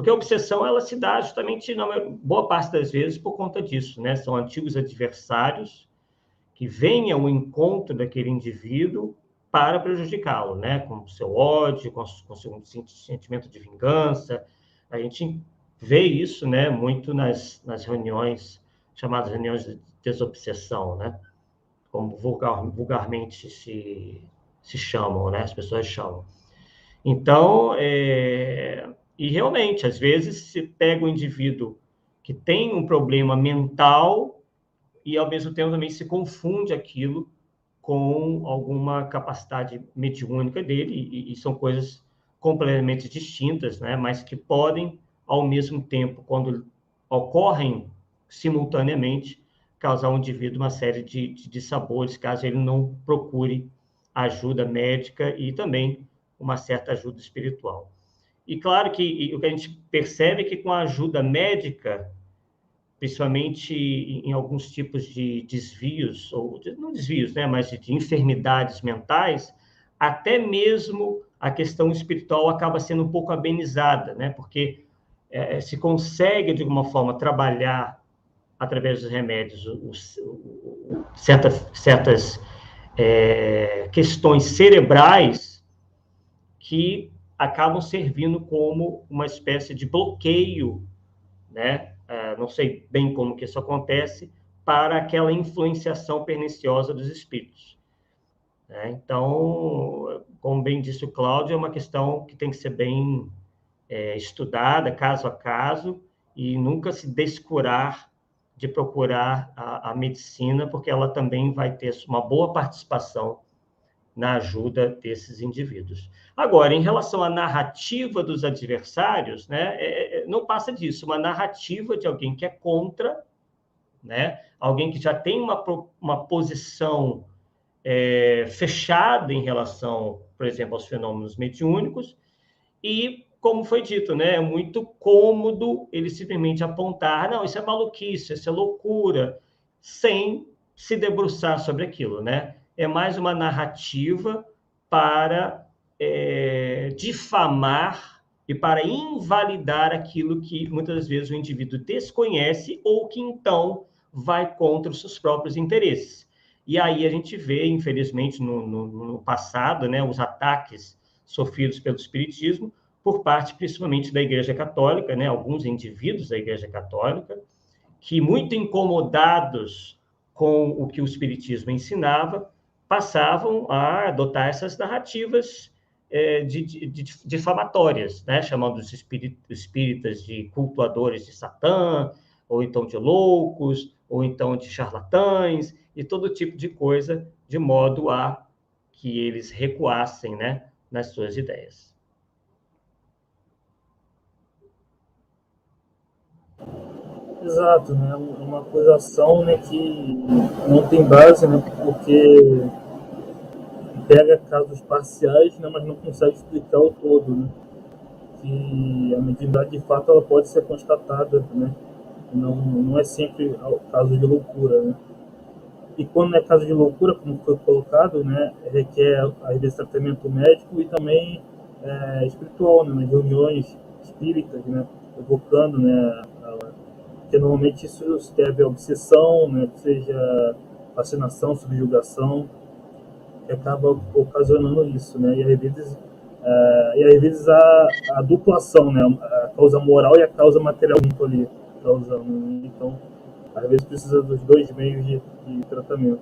Porque a obsessão, ela se dá justamente, na boa parte das vezes, por conta disso, né? São antigos adversários que vêm ao encontro daquele indivíduo para prejudicá-lo, né? Com o seu ódio, com o seu sentimento de vingança. A gente vê isso, né? Muito nas reuniões, chamadas reuniões de desobsessão, né? Como vulgarmente se chamam, né? As pessoas chamam. Então, e realmente, às vezes, se pega um indivíduo que tem um problema mental e, ao mesmo tempo, também se confunde aquilo com alguma capacidade mediúnica dele, e são coisas completamente distintas, né? Mas que podem, ao mesmo tempo, quando ocorrem simultaneamente, causar ao indivíduo uma série de sabores, caso ele não procure ajuda médica e também uma certa ajuda espiritual. E claro que o que a gente percebe é que com a ajuda médica, principalmente em alguns tipos de desvios, ou não desvios, né, mas de enfermidades mentais, até mesmo a questão espiritual acaba sendo um pouco amenizada, né, porque se consegue, de alguma forma, trabalhar através dos remédios certas questões cerebrais que acabam servindo como uma espécie de bloqueio, né? Não sei bem como que isso acontece, para aquela influenciação perniciosa dos espíritos. Então, como bem disse o Cláudio, é uma questão que tem que ser bem estudada, caso a caso, e nunca se descurar de procurar a medicina, porque ela também vai ter uma boa participação na ajuda desses indivíduos. Agora, em relação à narrativa dos adversários, né, não passa disso, uma narrativa de alguém que é contra, né, alguém que já tem uma posição fechada em relação, por exemplo, aos fenômenos mediúnicos, e, como foi dito, né, é muito cômodo ele simplesmente apontar, não, isso é maluquice, isso é loucura, sem se debruçar sobre aquilo, né? É mais uma narrativa para difamar e para invalidar aquilo que muitas vezes o indivíduo desconhece ou que então vai contra os seus próprios interesses. E aí a gente vê, infelizmente, no passado, né, os ataques sofridos pelo Espiritismo por parte, principalmente, da Igreja Católica, né, alguns indivíduos da Igreja Católica, que, muito incomodados com o que o Espiritismo ensinava, passavam a adotar essas narrativas difamatórias, né? Chamando os espíritas de cultuadores de Satã, ou então de loucos, ou então de charlatães, e todo tipo de coisa, de modo a que eles recuassem, né, nas suas ideias. Exato, né? Uma acusação, né, que não tem base, né, porque pega casos parciais, né, mas não consegue explicar o todo, né? Que a mediunidade, de fato, ela pode ser constatada, né? Não é sempre o caso de loucura, né? E quando é caso de loucura, como foi colocado, né, requer, às vezes, tratamento médico e também espiritual, né, nas reuniões espíritas, né, evocando, né, porque normalmente isso se deve à obsessão, né, seja fascinação, subjugação, que acaba ocasionando isso, né, e às vezes a dupla-ação, né, a causa moral e a causa material ali causando, né? Então, às vezes precisa dos dois meios de tratamento.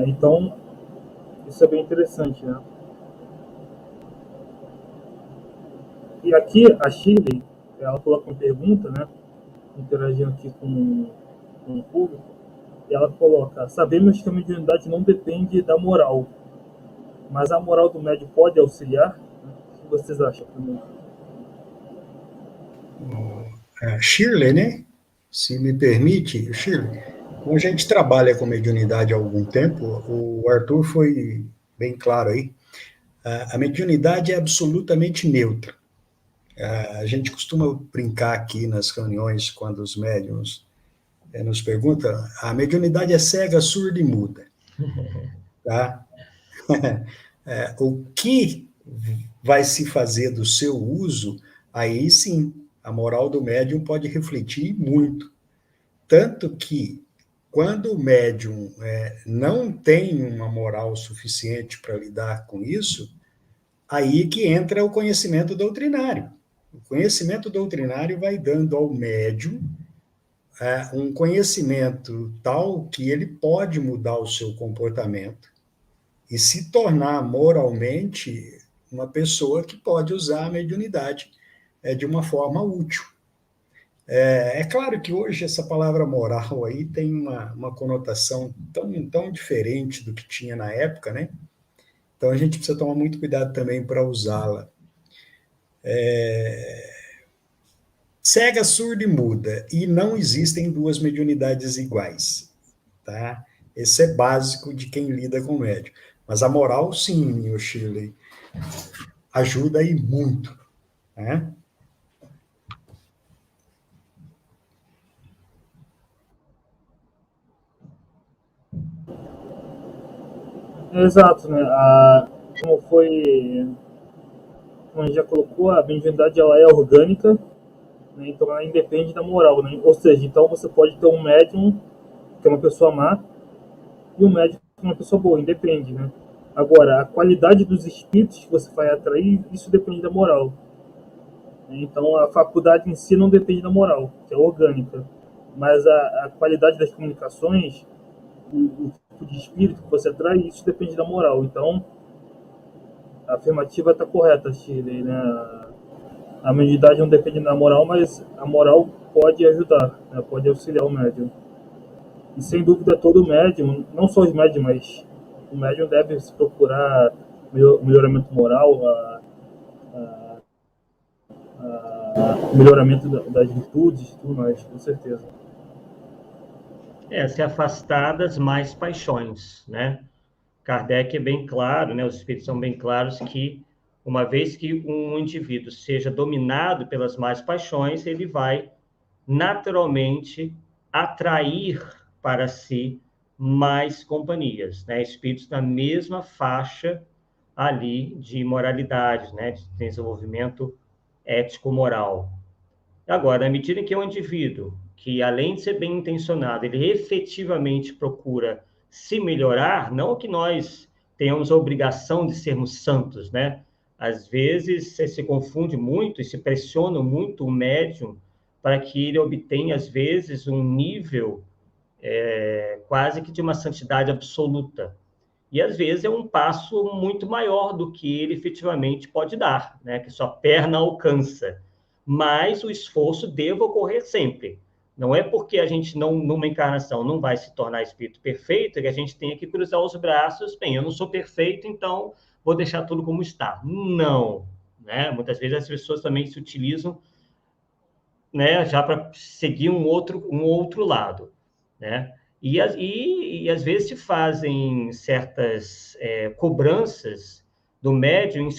Então, isso é bem interessante, né? E aqui a Shirley, ela coloca uma pergunta, né? Interagindo aqui com o público, e ela coloca: sabemos que a mediunidade não depende da moral, mas a moral do médium pode auxiliar? O que vocês acham primeiro? Shirley, né? Se me permite, Shirley, como a gente trabalha com mediunidade há algum tempo, o Arthur foi bem claro aí, a mediunidade é absolutamente neutra. A gente costuma brincar aqui nas reuniões, quando os médiuns nos perguntam, a mediunidade é cega, surda e muda. Tá? O que vai se fazer do seu uso, aí sim, a moral do médium pode refletir muito. Tanto que, quando o médium não tem uma moral suficiente para lidar com isso, aí que entra o conhecimento doutrinário. O conhecimento doutrinário vai dando ao médium um conhecimento tal que ele pode mudar o seu comportamento e se tornar moralmente uma pessoa que pode usar a mediunidade de uma forma útil. É claro que hoje essa palavra moral aí tem uma conotação tão diferente do que tinha na época, né? Então a gente precisa tomar muito cuidado também para usá-la. Cega, surda e muda, e não existem duas mediunidades iguais, tá? Esse é básico de quem lida com médium. Mas a moral, sim, o Shirley, ajuda aí muito, né? Exato, né? Como como a gente já colocou, a mediunidade ela é orgânica, né? Então ela independe da moral, né? Ou seja, então você pode ter um médium que é uma pessoa má e um médium que é uma pessoa boa, independe, né? Agora, a qualidade dos espíritos que você vai atrair, isso depende da moral. Então a faculdade em si não depende da moral, que é orgânica, mas a qualidade das comunicações, o tipo de espírito que você atrai, isso depende da moral. Então a afirmativa está correta, Shirley, né? A mediunidade não depende da moral, mas a moral pode ajudar, né? Pode auxiliar o médium. E sem dúvida todo médium, não só os médiums, mas o médium deve se procurar melhoramento moral, melhoramento das virtudes, tudo mais, com certeza. Se afastar das mais paixões, né? Kardec é bem claro, né? Os espíritos são bem claros que, uma vez que um indivíduo seja dominado pelas mais paixões, ele vai naturalmente atrair para si mais companhias, né? Espíritos na mesma faixa ali de moralidade, né? De desenvolvimento ético-moral. Agora, à medida que é um indivíduo que, além de ser bem intencionado, ele efetivamente procura se melhorar, não que nós tenhamos a obrigação de sermos santos, né? Às vezes se confunde muito e se pressiona muito o médium para que ele obtenha, às vezes, um nível quase que de uma santidade absoluta. E, às vezes, é um passo muito maior do que ele efetivamente pode dar, né? Que sua perna alcança. Mas o esforço deve ocorrer sempre. Não é porque a gente, numa encarnação, não vai se tornar espírito perfeito que a gente tenha que cruzar os braços, bem, eu não sou perfeito, então vou deixar tudo como está. Não. Né? Muitas vezes as pessoas também se utilizam, né, já para seguir um outro lado, né? E às vezes se fazem certas cobranças do médium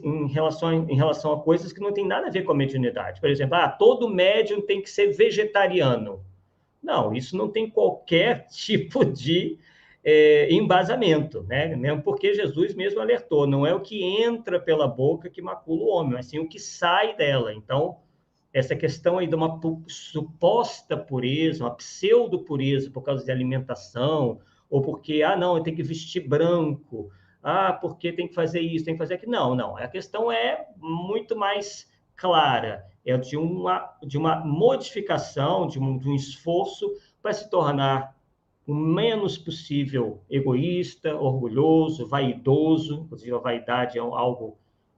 em relação a coisas que não tem nada a ver com a mediunidade. Por exemplo, todo médium tem que ser vegetariano. Não, isso não tem qualquer tipo de embasamento, né? Mesmo porque Jesus mesmo alertou, não é o que entra pela boca que macula o homem, mas sim o que sai dela. Então, essa questão aí de uma suposta pureza, uma pseudo-pureza por causa de alimentação, ou porque, não, eu tenho que vestir branco, porque tem que fazer isso, tem que fazer aquilo. Não. A questão é muito mais clara, é de uma modificação, de um esforço para se tornar o menos possível egoísta, orgulhoso, vaidoso. Inclusive, a vaidade é algo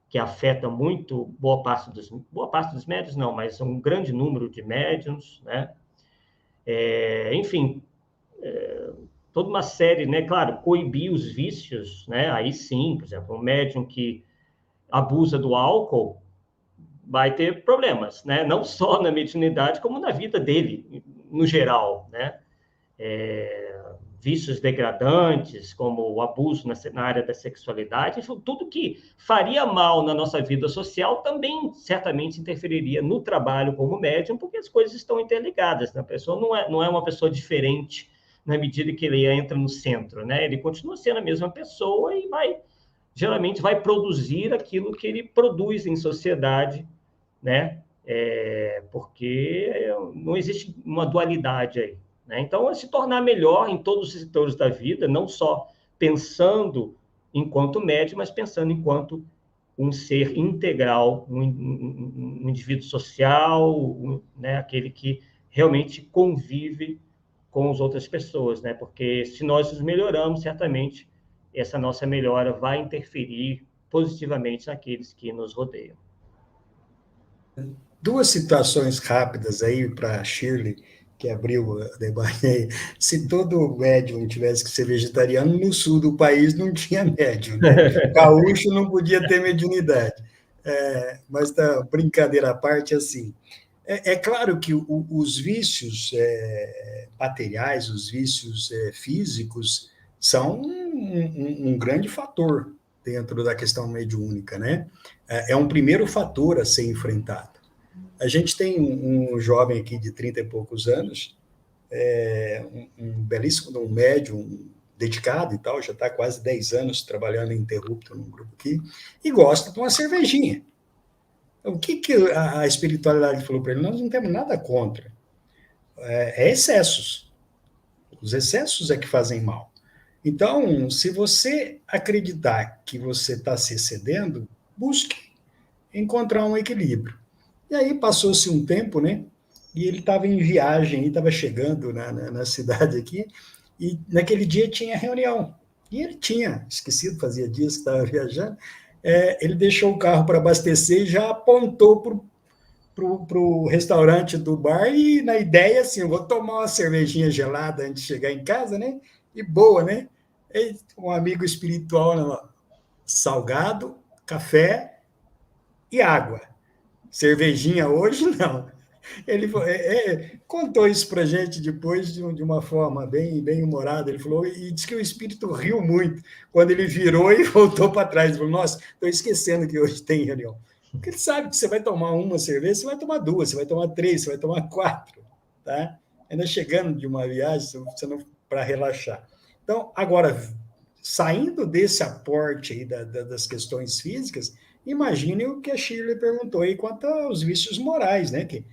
que afeta muito boa parte dos médiuns, não, mas um grande número de médiuns, né? Enfim, toda uma série, né? Claro, coibir os vícios, né? Aí sim, por exemplo, um médium que abusa do álcool vai ter problemas, né? Não só na mediunidade, como na vida dele, no geral, né? Vícios degradantes, como o abuso na área da sexualidade, tudo que faria mal na nossa vida social também certamente interferiria no trabalho como médium, porque as coisas estão interligadas, né? A pessoa não é uma pessoa diferente na medida que ele entra no centro, né? Ele continua sendo a mesma pessoa e vai geralmente vai produzir aquilo que ele produz em sociedade, né? Porque não existe uma dualidade aí, né? Então, é se tornar melhor em todos os setores da vida, não só pensando enquanto médio, mas pensando enquanto um ser integral, um indivíduo social, né? Aquele que realmente convive com as outras pessoas, né? Porque se nós nos melhoramos, certamente essa nossa melhora vai interferir positivamente naqueles que nos rodeiam. Duas situações rápidas aí para Shirley, que abriu o debate aí. Se todo médium tivesse que ser vegetariano, no sul do país não tinha médium, né? Gaúcho não podia ter mediunidade. Mas tá, brincadeira à parte, assim. É claro que os vícios materiais, os vícios físicos, são um grande fator dentro da questão mediúnica, né? É um primeiro fator a ser enfrentado. A gente tem um jovem aqui de 30 e poucos anos, um belíssimo, um médium dedicado e tal, já está quase 10 anos trabalhando ininterrupto num grupo aqui, e gosta de uma cervejinha. O que a espiritualidade falou para ele? Nós não temos nada contra. Excessos. Os excessos é que fazem mal. Então, se você acreditar que você está se excedendo, busque encontrar um equilíbrio. E aí passou-se um tempo, né? E ele estava em viagem, estava chegando na cidade aqui, e naquele dia tinha reunião. E ele tinha esquecido, fazia dias que estava viajando, ele deixou o carro para abastecer e já apontou para o restaurante do bar, e na ideia, assim, eu vou tomar uma cervejinha gelada antes de chegar em casa, né? E boa, né? E um amigo espiritual, né? Salgado, café e água. Cervejinha hoje, não. Ele contou isso para a gente depois de uma forma bem humorada. Ele falou, e disse que o espírito riu muito quando ele virou e voltou para trás. Ele falou, nossa, estou esquecendo que hoje tem reunião. Porque ele sabe que você vai tomar uma cerveja, você vai tomar duas, você vai tomar três, você vai tomar quatro. Tá? Ainda chegando de uma viagem, para relaxar. Então, agora, saindo desse aporte aí das questões físicas, imagine o que a Shirley perguntou aí quanto aos vícios morais, né? Que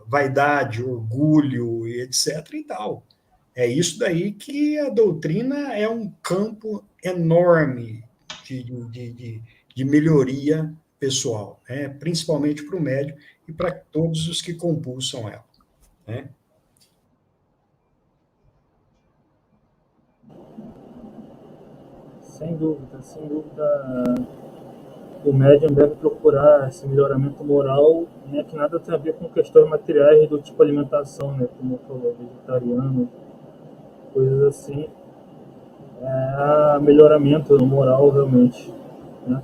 vaidade, orgulho e etc. e tal. É isso daí que a doutrina é um campo enorme de melhoria pessoal, né? Principalmente para o médium e para todos os que compulsam ela. Né? Sem dúvida, sem dúvida. O médium deve procurar esse melhoramento moral, né, que nada tem a ver com questões materiais do tipo alimentação, né, como eu falei, vegetariano, coisas assim. Melhoramento moral, realmente. Né?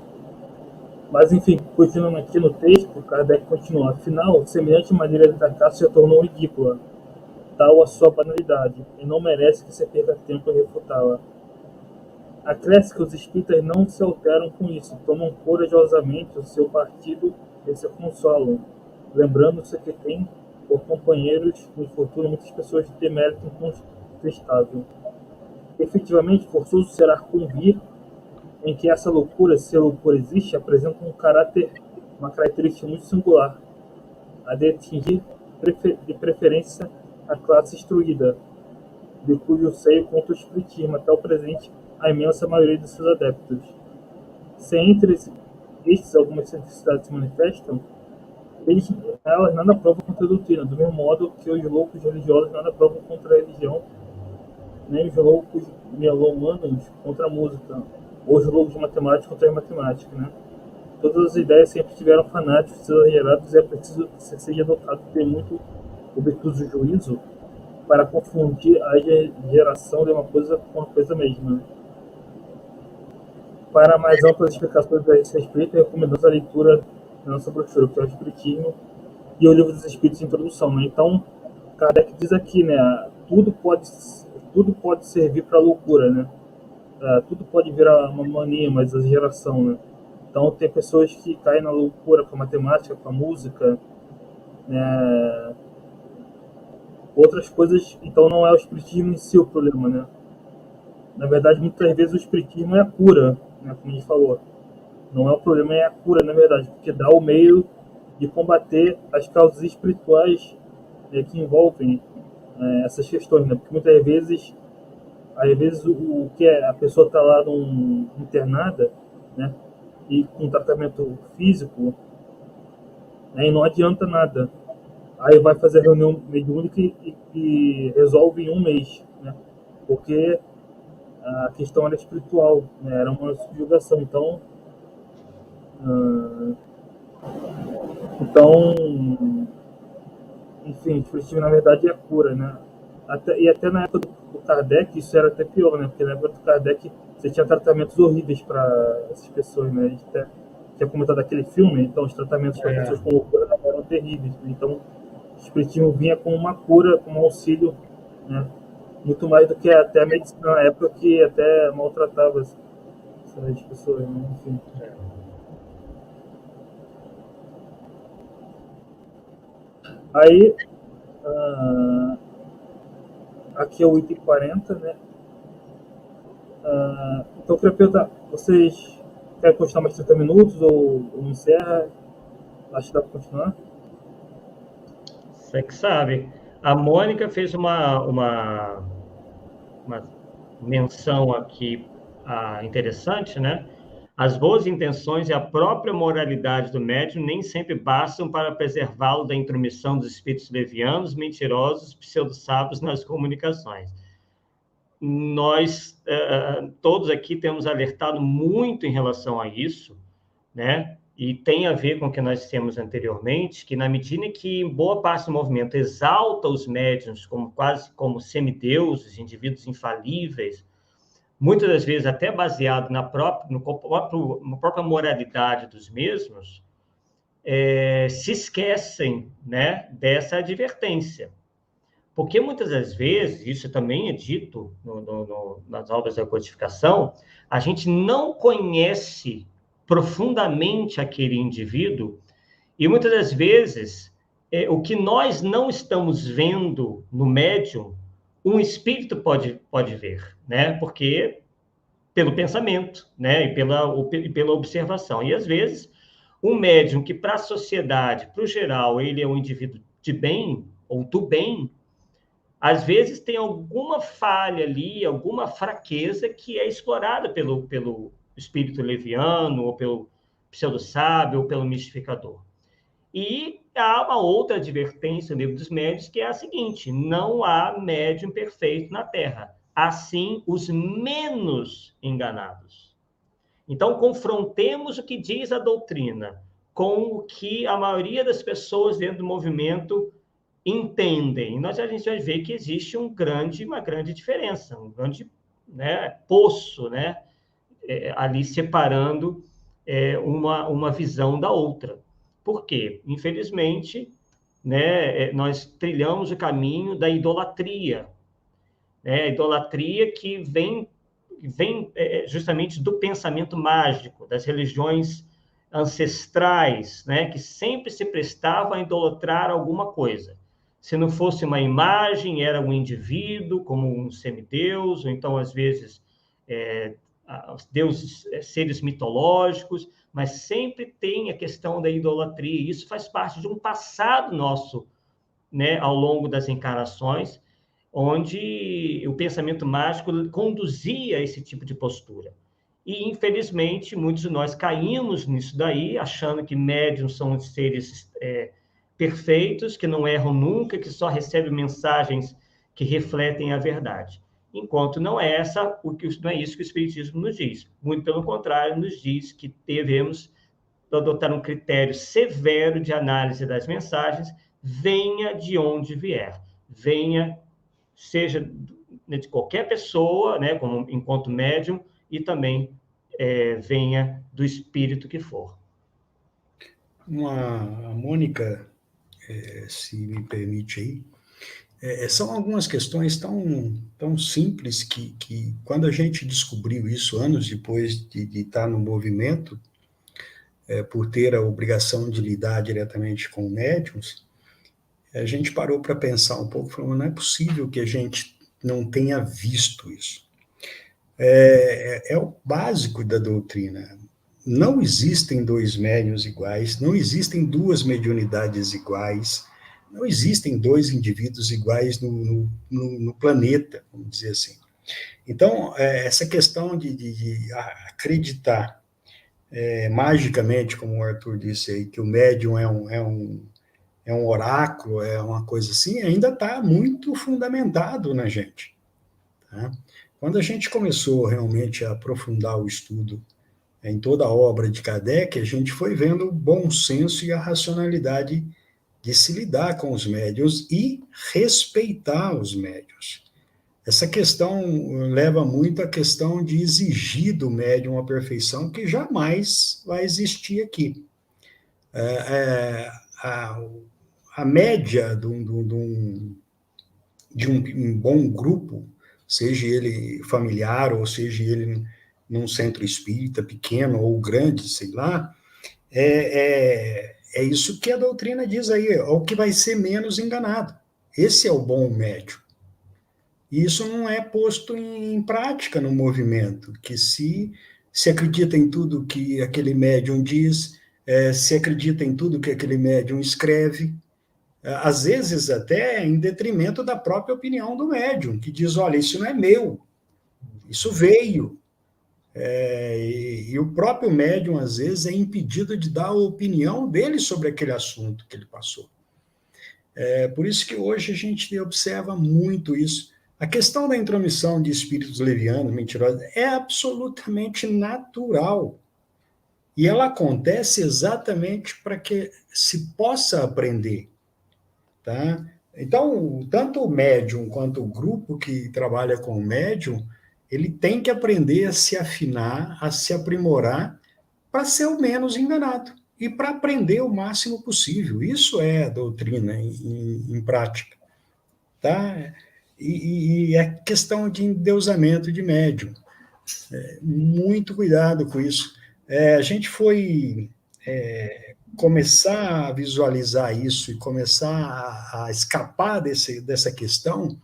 Mas, enfim, continuando aqui no texto, Kardec continua. Afinal, semelhante maneira de atacar se tornou ridícula, tal a sua banalidade, e não merece que se perca tempo em refutá-la. Acresce que os espíritas não se alteram com isso, tomam corajosamente o seu partido e se consolam, lembrando-se que tem por companheiros no infortúnio muitas pessoas de demérito incontestável. Efetivamente, forçoso será convir em que essa loucura, se a loucura existe, apresenta uma característica muito singular, a de atingir de preferência a classe instruída, de cujo seio conta o espiritismo até o presente a imensa maioria de seus adeptos. Se entre estes algumas excentricidades se manifestam, elas nada provam contra a doutrina, do mesmo modo que os loucos religiosos nada provam contra a religião, nem os loucos melomanos contra a música, ou os loucos de matemática contra a matemática. Né? Todas as ideias sempre tiveram fanáticos exagerados, e é preciso que seja adotado ter muito obtuso juízo para confundir a geração de uma coisa com a coisa mesma. Para mais amplas explicações a esse respeito, recomendamos a leitura da nossa brochura, que é o Espiritismo, e o Livro dos Espíritos, Introdução. Né? Então, Kardec diz aqui, né, tudo pode servir para loucura, né? Tudo pode virar uma mania, uma exageração, né? Então, tem pessoas que caem na loucura com a matemática, com a música, né? Outras coisas, então não é o espiritismo em si o problema, né? Na verdade, muitas vezes o espiritismo é a cura, né, como a gente falou. Não é o problema, é a cura, na verdade, porque dá o meio de combater as causas espirituais, que envolvem essas questões, né? Porque muitas vezes, às vezes o que é, a pessoa está lá internada, né? E com tratamento físico, né, e não adianta nada. Aí vai fazer a reunião mediúnica e resolve em um mês, né? Porque a questão era espiritual, né? Era uma subjugação. Então, enfim, o espiritismo na verdade é a cura, né? Até na época do Kardec isso era até pior, né? Porque na época do Kardec você tinha tratamentos horríveis para essas pessoas, né? A gente até tinha comentado aquele filme, então os tratamentos para pessoas com loucura eram terríveis. Então, o espiritismo vinha como uma cura, como um auxílio, né? Muito mais do que até a medicina na época, que até maltratava essas pessoas, né? Enfim. Aí, aqui é o item 40, né? Então, eu queria perguntar, vocês querem continuar mais 30 minutos ou encerra? Acho que dá para continuar. Você que sabe. A Mônica fez uma menção aqui interessante, né? As boas intenções e a própria moralidade do médium nem sempre bastam para preservá-lo da intromissão dos espíritos levianos, mentirosos, pseudo-sábios nas comunicações. Nós, todos aqui, temos alertado muito em relação a isso, né? E tem a ver com o que nós dissemos anteriormente, que na medida que boa parte do movimento exalta os médiuns como quase como semideuses, indivíduos infalíveis, muitas das vezes até baseado na própria moralidade dos mesmos, se esquecem, né, dessa advertência. Porque muitas das vezes, isso também é dito nas obras da codificação, a gente não conhece profundamente aquele indivíduo e muitas das vezes o que nós não estamos vendo no médium, um espírito pode ver, né? Porque pelo pensamento, né? E pela observação. E às vezes um médium que para a sociedade, para o geral, ele é um indivíduo de bem ou do bem, às vezes tem alguma falha ali, alguma fraqueza que é explorada pelo espírito leviano, ou pelo pseudo-sábio, ou pelo mistificador. E há uma outra advertência no livro dos médiuns, que é a seguinte: não há médium perfeito na Terra, assim os menos enganados. Então, confrontemos o que diz a doutrina com o que a maioria das pessoas dentro do movimento entendem. A gente vai ver que existe uma grande diferença, um grande, né, poço, né, ali separando uma visão da outra. Por quê? Infelizmente, né, nós trilhamos o caminho da idolatria, né, a idolatria que vem justamente do pensamento mágico, das religiões ancestrais, né, que sempre se prestavam a idolatrar alguma coisa. Se não fosse uma imagem, era um indivíduo, como um semideus, ou então, às vezes, deuses, seres mitológicos, mas sempre tem a questão da idolatria, e isso faz parte de um passado nosso, né, ao longo das encarnações, onde o pensamento mágico conduzia a esse tipo de postura. E, infelizmente, muitos de nós caímos nisso daí, achando que médiums são seres perfeitos, que não erram nunca, que só recebem mensagens que refletem a verdade. Enquanto não é não é isso que o Espiritismo nos diz. Muito pelo contrário, nos diz que devemos adotar um critério severo de análise das mensagens, venha de onde vier, venha, seja de qualquer pessoa, né, como enquanto médium, e também venha do espírito que for. A Mônica, se me permite aí, são algumas questões tão simples que quando a gente descobriu isso anos depois de estar no movimento, por ter a obrigação de lidar diretamente com médiums, a gente parou para pensar um pouco, falando, não é possível que a gente não tenha visto isso. é o básico da doutrina. Não existem dois médiuns iguais, não existem duas mediunidades iguais, não existem dois indivíduos iguais no planeta, vamos dizer assim. Então, essa questão de acreditar magicamente, como o Arthur disse aí, que o médium é um oráculo, é uma coisa assim, ainda está muito fundamentado na gente. Tá? Quando a gente começou realmente a aprofundar o estudo em toda a obra de Kardec, a gente foi vendo o bom senso e a racionalidade de se lidar com os médiuns e respeitar os médiuns. Essa questão leva muito à questão de exigir do médium a perfeição que jamais vai existir aqui. A média de um bom grupo, seja ele familiar ou seja ele num centro espírita pequeno ou grande, sei lá, é isso que a doutrina diz aí, é o que vai ser menos enganado. Esse é o bom médium. E isso não é posto em prática no movimento, que se acredita em tudo que aquele médium diz, se acredita em tudo que aquele médium escreve, às vezes até em detrimento da própria opinião do médium, que diz, olha, isso não é meu, isso veio. E o próprio médium, às vezes, é impedido de dar a opinião dele sobre aquele assunto que ele passou. Por isso que hoje a gente observa muito isso. A questão da intromissão de espíritos levianos, mentirosos, é absolutamente natural. E ela acontece exatamente para que se possa aprender. Tá? Então, tanto o médium quanto o grupo que trabalha com o médium, ele tem que aprender a se afinar, a se aprimorar, para ser o menos enganado e para aprender o máximo possível. Isso é a doutrina em prática. Tá? E a questão de endeusamento de médium. Muito cuidado com isso. A gente foi começar a visualizar isso e começar a escapar dessa questão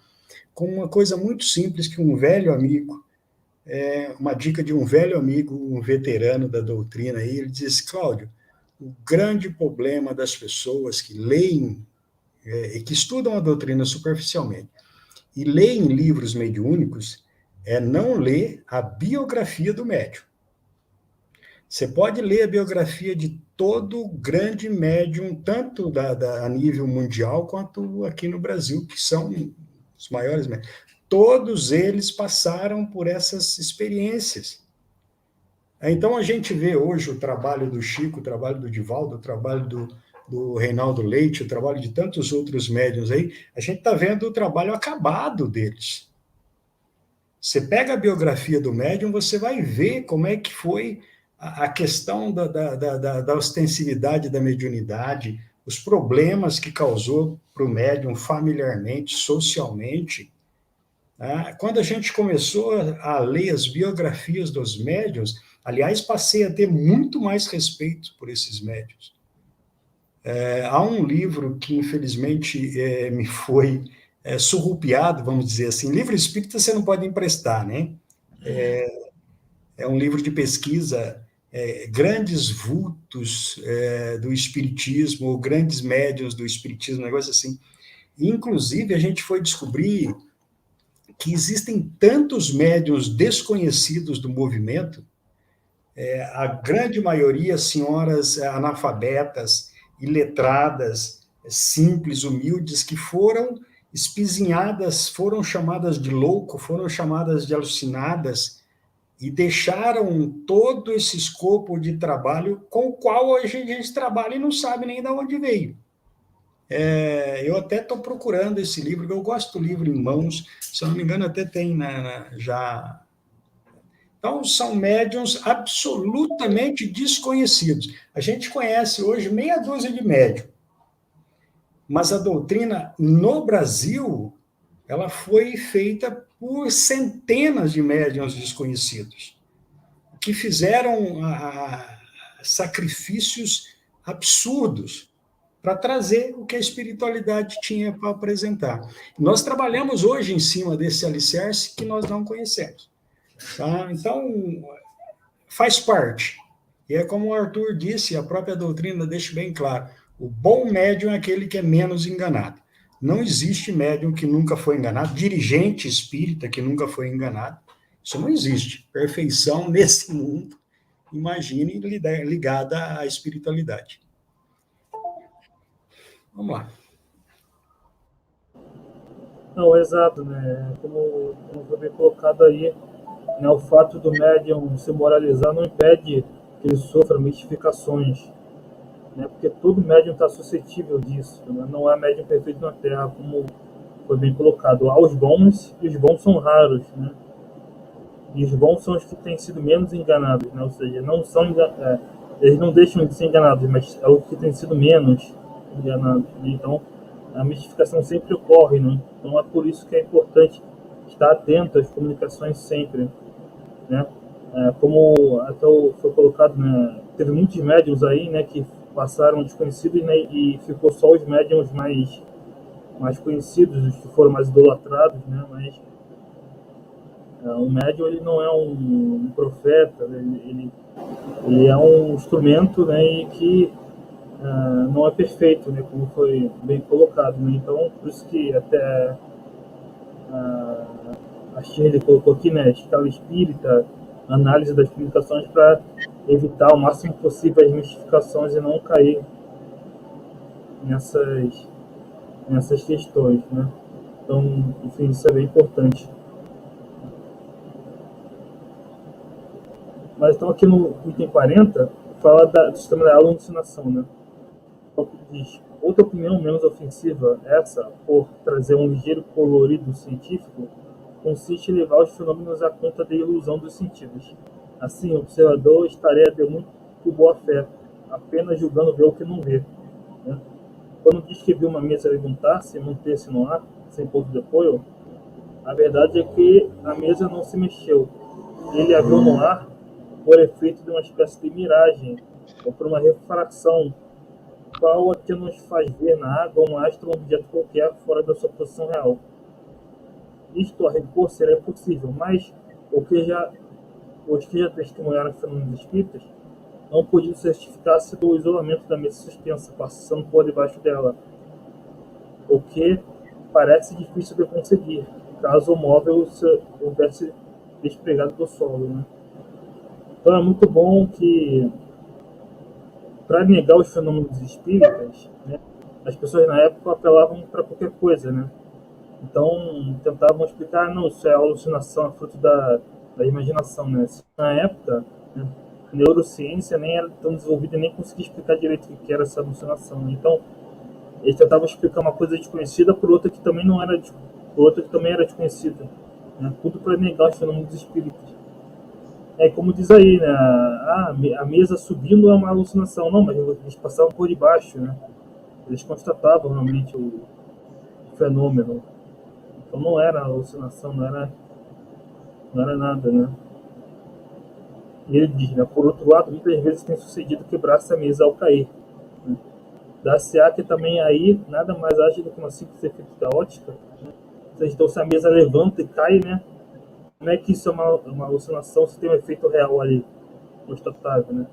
com uma coisa muito simples que um velho amigo, uma dica de um velho amigo, um veterano da doutrina, aí, ele diz, Cláudio, o grande problema das pessoas que leem e que estudam a doutrina superficialmente e leem livros mediúnicos é não ler a biografia do médium. Você pode ler a biografia de todo grande médium, tanto a nível mundial quanto aqui no Brasil, que são os maiores médiums. Todos eles passaram por essas experiências. Então, a gente vê hoje o trabalho do Chico, o trabalho do Divaldo, o trabalho do Reinaldo Leite, o trabalho de tantos outros médiuns aí, a gente está vendo o trabalho acabado deles. Você pega a biografia do médium, você vai ver como é que foi a questão da ostensividade da mediunidade, os problemas que causou para o médium familiarmente, socialmente. Quando a gente começou a ler as biografias dos médiuns, aliás, passei a ter muito mais respeito por esses médiuns. Há um livro que, infelizmente, me foi surrupiado, vamos dizer assim. Livro espírita você não pode emprestar, né? É um livro de pesquisa, grandes vultos do espiritismo, ou grandes médiuns do espiritismo, um negócio assim. Inclusive, a gente foi descobrir que existem tantos médiuns desconhecidos do movimento, a grande maioria senhoras analfabetas, iletradas, simples, humildes, que foram espizinhadas, foram chamadas de louco, foram chamadas de alucinadas, e deixaram todo esse escopo de trabalho com o qual hoje a gente trabalha e não sabe nem de onde veio. Eu até estou procurando esse livro, eu gosto do livro em mãos, se eu não me engano até tem já... Então, são médiuns absolutamente desconhecidos. A gente conhece hoje meia dúzia de médiuns, mas a doutrina no Brasil, ela foi feita por centenas de médiuns desconhecidos, que fizeram sacrifícios absurdos para trazer o que a espiritualidade tinha para apresentar. Nós trabalhamos hoje em cima desse alicerce que nós não conhecemos. Tá? Então, faz parte. E é como o Arthur disse, a própria doutrina deixa bem claro, o bom médium é aquele que é menos enganado. Não existe médium que nunca foi enganado, dirigente espírita que nunca foi enganado. Isso não existe. Perfeição nesse mundo, imagine, ligada à espiritualidade. Vamos lá. Não, exato, né? Como foi bem colocado aí, né? O fato do médium se moralizar não impede que ele sofra mistificações, né? Porque todo médium está suscetível disso, né? Não há médium perfeito na Terra, como foi bem colocado. Há os bons, e os bons são raros, né? E os bons são os que têm sido menos enganados, né? Ou seja, não são eles não deixam de ser enganados, mas é os que têm sido menos enganados, né? Então, a mistificação sempre ocorre, né? Então, é por isso que é importante estar atento às comunicações sempre, né? Como até foi colocado, né? Teve muitos médiums aí, né, que passaram desconhecidos, né, e ficou só os médiums mais conhecidos, os que foram mais idolatrados, né? Mas o médium, ele não é um profeta, ele é um instrumento, né, e que não é perfeito, né, como foi bem colocado, né? Então, por isso que até a Shirley colocou aqui, né, escala espírita, análise das comunicações para evitar o máximo possível as mistificações e não cair nessas questões, né? Então, enfim, isso é bem importante. Mas então aqui no item 40, fala do sistema da alucinação, né? Diz, outra opinião menos ofensiva, essa, por trazer um ligeiro colorido científico, consiste em levar os fenômenos à conta da ilusão dos sentidos. Assim, o observador estaria de muito boa fé, apenas julgando ver o que não vê, né? Quando diz que viu uma mesa levantar-se e manter-se no ar, sem ponto de apoio, a verdade é que a mesa não se mexeu. Ele a viu no ar por efeito de uma espécie de miragem, ou por uma refração, qual é que nos faz ver na água um astro ou um objeto qualquer fora da sua posição real. Isto a repor seria possível, mas os que já testemunharam fenômenos espíritas não podiam certificar-se do isolamento da mesa suspensa, passando por debaixo dela, o que parece difícil de conseguir, caso o móvel houvesse despregado do solo, né? Então é muito bom que, para negar os fenômenos espíritas, né, as pessoas na época apelavam para qualquer coisa, né? Então tentavam explicar, não, isso é alucinação, é fruto da imaginação, né? Na época, né, a neurociência nem era tão desenvolvida e nem conseguia explicar direito o que era essa alucinação, né? Então eles tentavam explicar uma coisa desconhecida por outra que também não era, por outra que também era desconhecida, né? Tudo para negar os fenômenos espíritas. É como diz aí, né? A mesa subindo é uma alucinação. Não, mas eles passavam por debaixo, né? Eles constatavam realmente o fenômeno. Então não era alucinação, não era nada, né? E ele diz, né? Por outro lado, muitas vezes tem sucedido quebrar-se a mesa ao cair, né? Dar-se-á que também aí nada mais age do que uma simples efeito da ótica, né? Então se a mesa levanta e cai, né? Como é que isso é uma alucinação se tem um efeito real ali, constatável, né?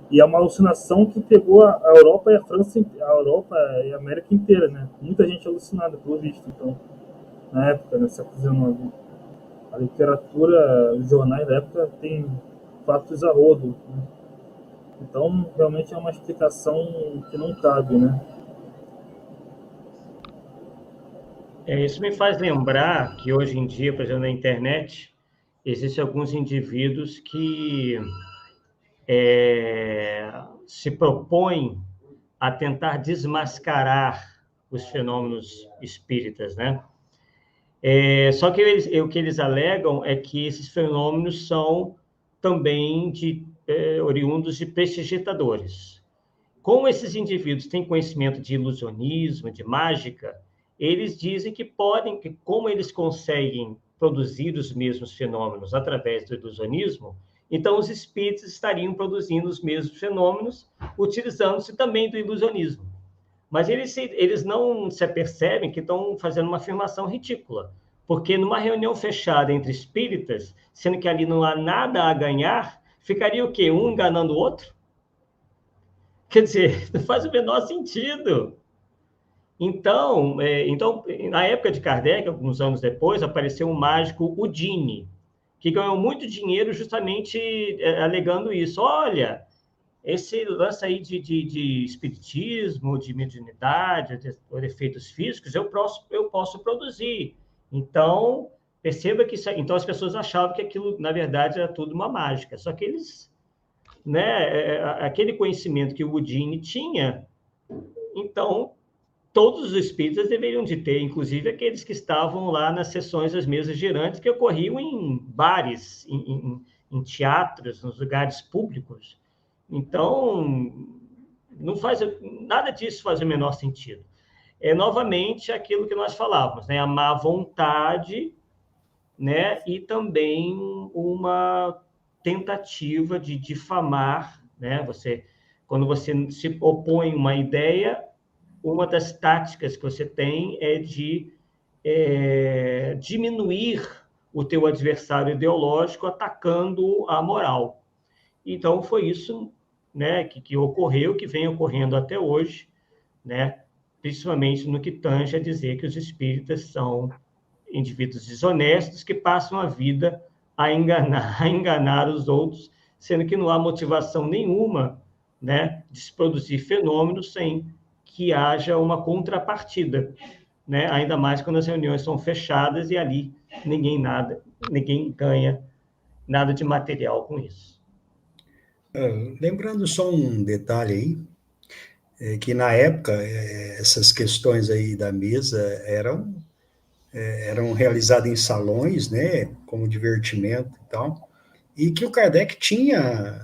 E é uma alucinação que pegou a Europa e a França, a Europa e a América inteira, né? Muita gente alucinada, pelo visto, então, na época, né, século XIX. A literatura, os jornais da época tem fatos a rodo, né? Então, realmente é uma explicação que não cabe, né? Isso me faz lembrar que hoje em dia, por exemplo, na internet, existem alguns indivíduos que se propõem a tentar desmascarar os fenômenos espíritas, né? Só que o que eles alegam é que esses fenômenos são também oriundos de prestidigitadores. Como esses indivíduos têm conhecimento de ilusionismo, de mágica, eles dizem que como eles conseguem produzir os mesmos fenômenos através do ilusionismo, então os espíritos estariam produzindo os mesmos fenômenos, utilizando-se também do ilusionismo. Mas eles não se apercebem que estão fazendo uma afirmação ridícula, Porque numa reunião fechada entre espíritas, sendo que ali não há nada a ganhar, ficaria o quê? Um enganando o outro? Quer dizer, não faz o menor sentido. Então, na época de Kardec, alguns anos depois, apareceu um mágico, Houdini, que ganhou muito dinheiro justamente alegando isso. Olha, esse lance aí de espiritismo, de mediunidade, de efeitos físicos, eu posso produzir. Então, perceba que então as pessoas achavam que aquilo, na verdade, era tudo uma mágica. Só que eles, né, aquele conhecimento que o Houdini tinha, então todos os espíritas deveriam de ter, inclusive aqueles que estavam lá nas sessões das mesas girantes, que ocorriam em bares, em teatros, nos lugares públicos. Então, nada disso faz o menor sentido. É novamente aquilo que nós falávamos, né? A má vontade, né? E também uma tentativa de difamar, né? Quando você se opõe a uma ideia, uma das táticas que você tem é de diminuir o teu adversário ideológico atacando a moral. Então, foi isso, né, que ocorreu, que vem ocorrendo até hoje, né, principalmente no que tange a dizer que os espíritas são indivíduos desonestos que passam a vida a enganar os outros, sendo que não há motivação nenhuma, né, de se produzir fenômenos sem que haja uma contrapartida, né? Ainda mais quando as reuniões são fechadas e ali ninguém ganha nada de material com isso. Lembrando só um detalhe aí, que na época essas questões aí da mesa eram realizadas em salões, né, como divertimento e tal, e que o Kardec tinha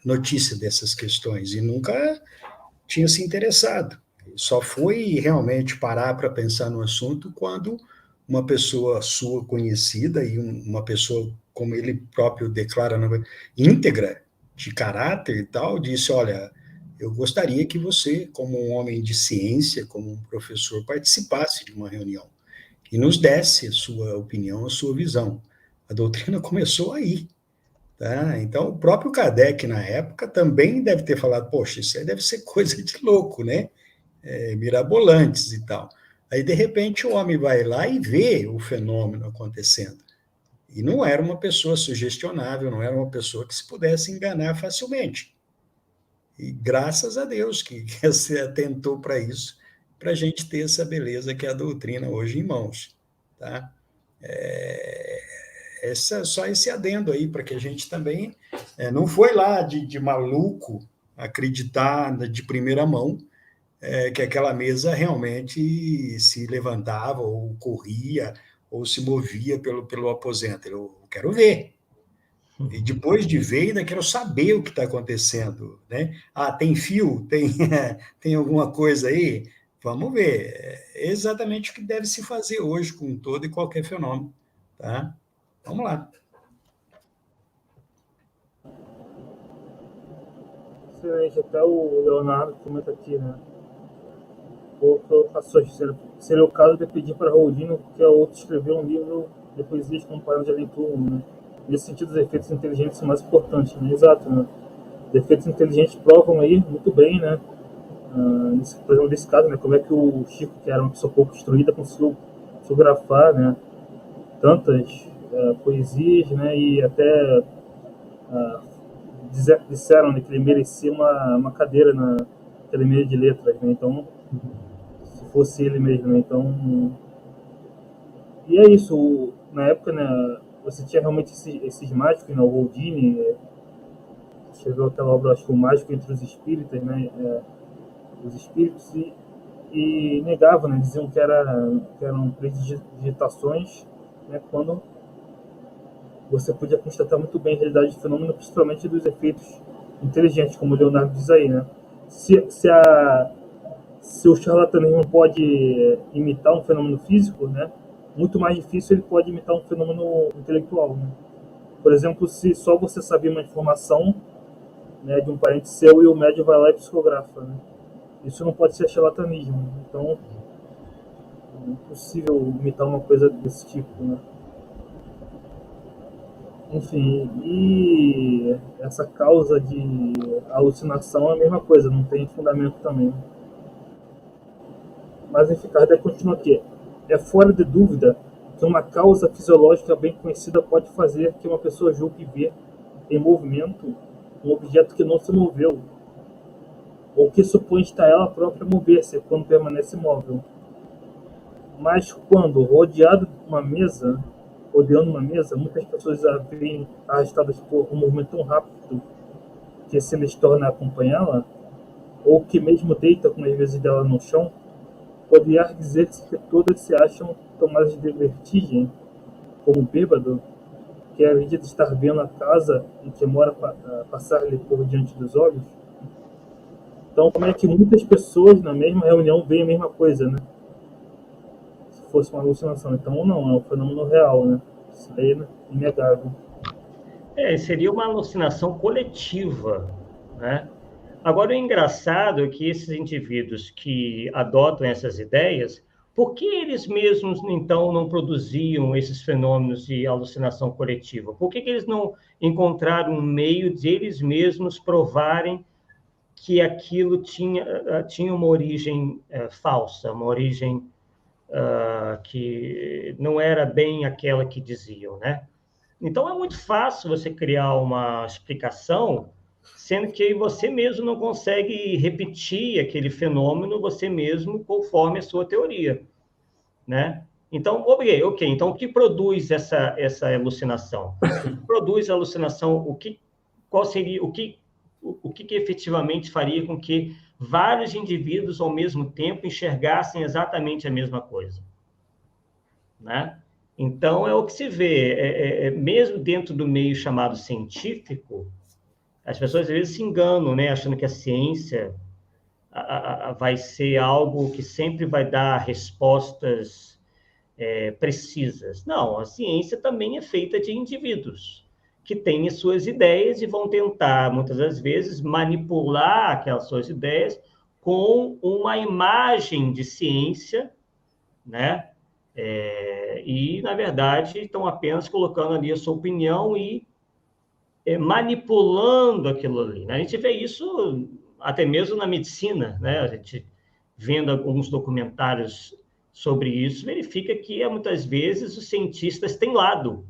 notícia dessas questões e nunca tinha se interessado. Só foi realmente parar para pensar no assunto quando uma pessoa sua conhecida e uma pessoa, como ele próprio declara, íntegra, de caráter e tal, disse, olha, eu gostaria que você, como um homem de ciência, como um professor, participasse de uma reunião e nos desse a sua opinião, a sua visão. A doutrina começou aí. Tá? Então, o próprio Kardec, na época, também deve ter falado, poxa, isso aí deve ser coisa de louco, né? Mirabolantes e tal. Aí, de repente, o homem vai lá e vê o fenômeno acontecendo. E não era uma pessoa sugestionável, não era uma pessoa que se pudesse enganar facilmente. E graças a Deus que se atentou para isso, para a gente ter essa beleza que é a doutrina hoje em mãos. Tá? Só esse adendo aí, para que a gente também não foi lá de maluco acreditar de primeira mão que aquela mesa realmente se levantava, ou corria, ou se movia pelo aposento. Eu quero ver. E depois de ver, ainda quero saber o que está acontecendo. Né? Ah, tem fio? Tem alguma coisa aí? Vamos ver. É exatamente o que deve se fazer hoje com todo e qualquer fenômeno. Tá? Vamos lá. Excelente, até o Leonardo comenta aqui, né? Colocações. Seria o caso de pedir para Houdini que a outro escrever um livro de poesias comparando de leitura, né? Nesse sentido, os efeitos inteligentes são mais importantes, né? Exato, né? Os efeitos inteligentes provam aí muito bem, né? Por exemplo, nesse caso, né? Como é que o Chico, que era uma pessoa pouco instruída, conseguiu fotografar, né? Tantas poesias, né? E até disseram, né, que ele merecia uma cadeira na Academia de Letras, né? Então, se fosse ele mesmo, né? Então, e é isso. Na época, né, você tinha realmente esses mágicos, né? O Houdini escreveu aquela obra, acho que o Mágico entre os Espíritas, né? Os espíritos e negavam, né? Diziam que eram prestidigitações, né? Quando você podia constatar muito bem a realidade do fenômeno, principalmente dos efeitos inteligentes, como o Leonardo diz aí, né? Se o charlatanismo pode imitar um fenômeno físico, né? Muito mais difícil ele pode imitar um fenômeno intelectual, né? Por exemplo, se só você sabia uma informação, né, de um parente seu e o médium vai lá e psicografa, né? Isso não pode ser charlatanismo. Então, impossível imitar uma coisa desse tipo, né? Enfim, e essa causa de alucinação é a mesma coisa, não tem fundamento também. Mas enfim, Kardec continua aqui. É fora de dúvida que uma causa fisiológica bem conhecida pode fazer que uma pessoa julgue ver em movimento um objeto que não se moveu, ou que supõe estar ela própria mover-se quando permanece imóvel. Mas quando rodeando uma mesa, muitas pessoas a veem arrastadas por um movimento tão rápido que se lhes torna acompanhá-la, ou que mesmo deita com as vezes dela no chão, poderia dizer-se que todas se acham tomadas de vertigem, como bêbado, que é a vida de estar vendo a casa em que mora passar-lhe por diante dos olhos. Então, como é que muitas pessoas na mesma reunião veem a mesma coisa, né? Se fosse uma alucinação. Então, não, é um fenômeno real, né? Isso aí é inegável. Seria uma alucinação coletiva, né? Agora, o engraçado é que esses indivíduos que adotam essas ideias, por que eles mesmos, então, não produziam esses fenômenos de alucinação coletiva? Por que eles não encontraram um meio de eles mesmos provarem que aquilo tinha uma origem falsa, uma origem que não era bem aquela que diziam, né? Então, é muito fácil você criar uma explicação, sendo que você mesmo não consegue repetir aquele fenômeno você mesmo conforme a sua teoria, né? Então, ok. Então, o que produz essa alucinação? O que produz a alucinação? Qual seria o que efetivamente faria com que vários indivíduos ao mesmo tempo enxergassem exatamente a mesma coisa, né? Então, é o que se vê, mesmo dentro do meio chamado científico, as pessoas às vezes se enganam, né? Achando que a ciência vai ser algo que sempre vai dar respostas precisas. Não, a ciência também é feita de indivíduos que têm as suas ideias e vão tentar, muitas das vezes, manipular aquelas suas ideias com uma imagem de ciência, né? E, na verdade, estão apenas colocando ali a sua opinião e manipulando aquilo ali, né? A gente vê isso até mesmo na medicina, né? A gente vendo alguns documentários sobre isso, verifica que muitas vezes os cientistas têm lado,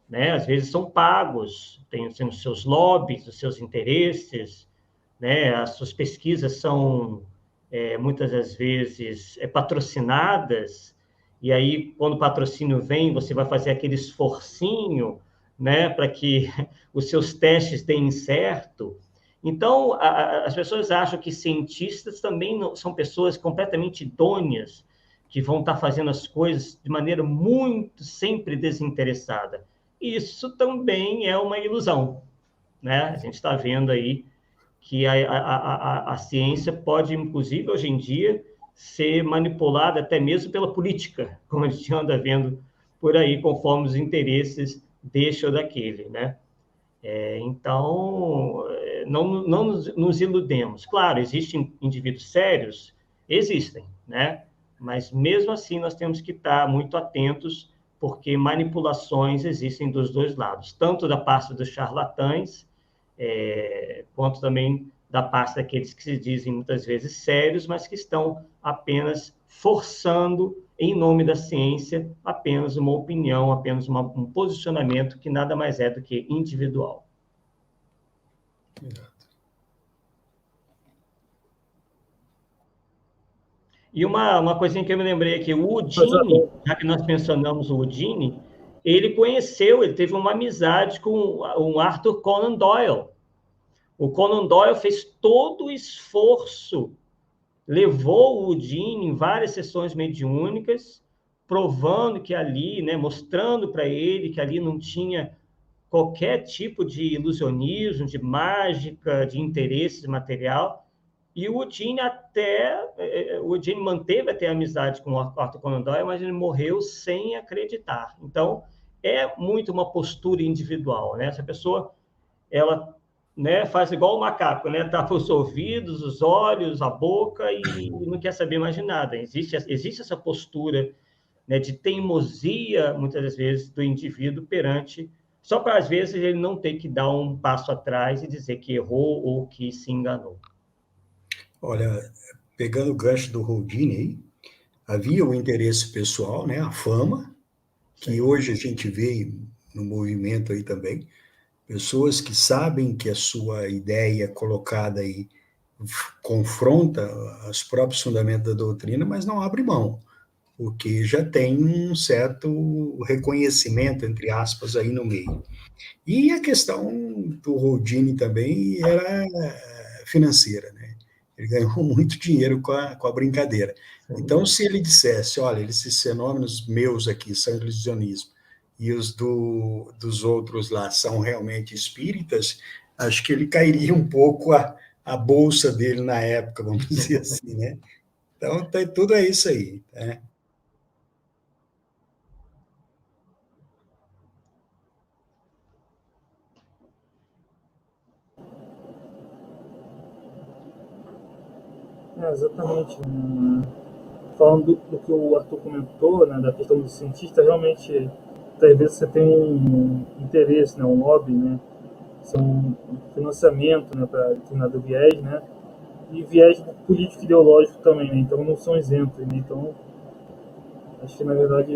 né? Às vezes são pagos, têm os seus lobbies, os seus interesses, né? As suas pesquisas são muitas das vezes patrocinadas, e aí, quando o patrocínio vem, você vai fazer aquele esforcinho, né, para que os seus testes deem certo. Então, as pessoas acham que cientistas também não, são pessoas completamente idôneas, que vão estar fazendo as coisas de maneira muito, sempre desinteressada. Isso também é uma ilusão, né? A gente está vendo aí que a ciência pode, inclusive, hoje em dia, ser manipulada até mesmo pela política, como a gente anda vendo por aí, conforme os interesses deste ou daquele, né? Então, não nos iludemos. Claro, existem indivíduos sérios, existem, né? Mas, mesmo assim, nós temos que estar muito atentos, porque manipulações existem dos dois lados, tanto da parte dos charlatães, quanto também da parte daqueles que se dizem muitas vezes sérios, mas que estão apenas forçando, em nome da ciência, apenas uma opinião, apenas um posicionamento que nada mais é do que individual. Exato. E uma coisinha que eu me lembrei aqui, o Houdini, já que nós mencionamos o Houdini, ele teve uma amizade com o Arthur Conan Doyle. O Conan Doyle fez todo o esforço, levou o Houdini em várias sessões mediúnicas, provando que ali, né, mostrando para ele que ali não tinha qualquer tipo de ilusionismo, de mágica, de interesse material. E o Houdini manteve até amizade com o Arthur Conan Doyle, mas ele morreu sem acreditar. Então, é muito uma postura individual, né? Essa pessoa, ela né, faz igual o macaco, né, tapa os ouvidos, os olhos, a boca e não quer saber mais de nada. Existe essa postura, né, de teimosia, muitas das vezes, do indivíduo perante, só para, às vezes, ele não ter que dar um passo atrás e dizer que errou ou que se enganou. Olha, pegando o gancho do Houdini aí, havia o interesse pessoal, né, a fama, que hoje a gente vê no movimento aí também, pessoas que sabem que a sua ideia colocada aí confronta os próprios fundamentos da doutrina, mas não abre mão, porque já tem um certo reconhecimento, entre aspas, aí no meio. E a questão do Houdini também era financeira, né? Ele ganhou muito dinheiro com a brincadeira. Então, se ele dissesse, olha, esses fenômenos meus aqui são ilusionismo, e os dos outros lá são realmente espíritas, acho que ele cairia um pouco a bolsa dele na época, vamos dizer assim, né? Então, tudo é isso aí, né? Exatamente. Falando do que o Arthur comentou, né, da questão do cientista, realmente, às vezes você tem um interesse, né, um lobby, né, um financiamento, né, para determinado viés, né, e viés político ideológico também, né, então não são isentos, né, então acho que na verdade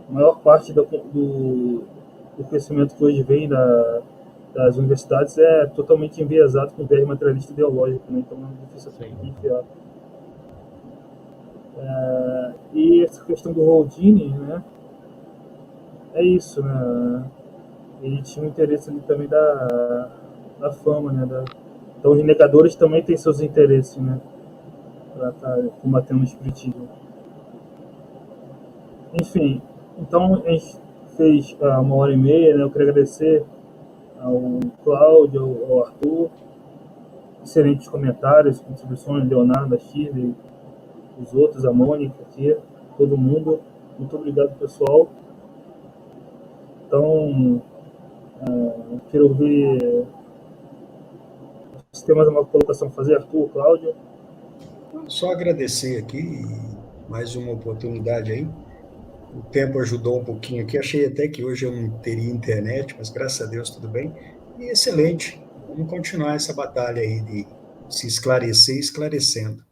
a maior parte do crescimento que hoje vem das universidades é totalmente enviesado com viés materialista ideológico, né, então é difícil de enfiar. E essa questão do Houdini, né, é isso, né, ele tinha um interesse ali também da fama, né, então os negadores também têm seus interesses, né, para estar combatendo o espiritismo. Enfim, então a gente fez 1h30, né, eu queria agradecer ao Cláudio, ao Arthur, excelentes comentários, contribuições, Leonardo, a Shirley, os outros, a Mônica aqui, todo mundo. Muito obrigado, pessoal. Então, quero ouvir se tem mais uma colocação a fazer, Arthur, Cláudio. Só agradecer aqui, mais uma oportunidade aí. O tempo ajudou um pouquinho aqui. Achei até que hoje eu não teria internet, mas graças a Deus tudo bem. E excelente. Vamos continuar essa batalha aí de se esclarecer, esclarecendo.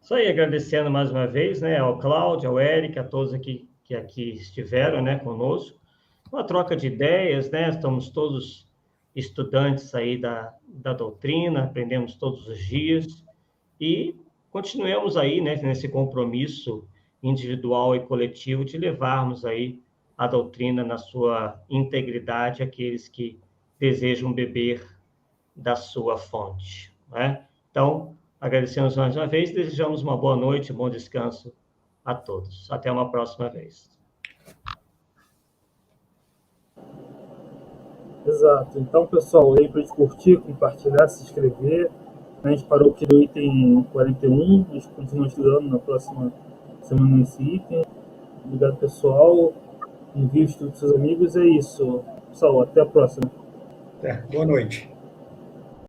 Isso aí, agradecendo mais uma vez, né, ao Cláudio, ao Eric, a todos aqui que aqui estiveram, né, conosco. Uma troca de ideias, né, estamos todos estudantes aí da doutrina, aprendemos todos os dias e continuemos aí, né, nesse compromisso individual e coletivo de levarmos aí a doutrina na sua integridade àqueles que desejam beber da sua fonte, né? Então, agradecemos mais uma vez e desejamos uma boa noite, um bom descanso a todos. Até uma próxima vez. Exato. Então, pessoal, lembra de curtir, compartilhar, se inscrever. A gente parou aqui no item 41, a gente continua estudando na próxima semana nesse item. Obrigado, pessoal. Envie o estudo para seus amigos. É isso, pessoal. Até a próxima. Boa noite.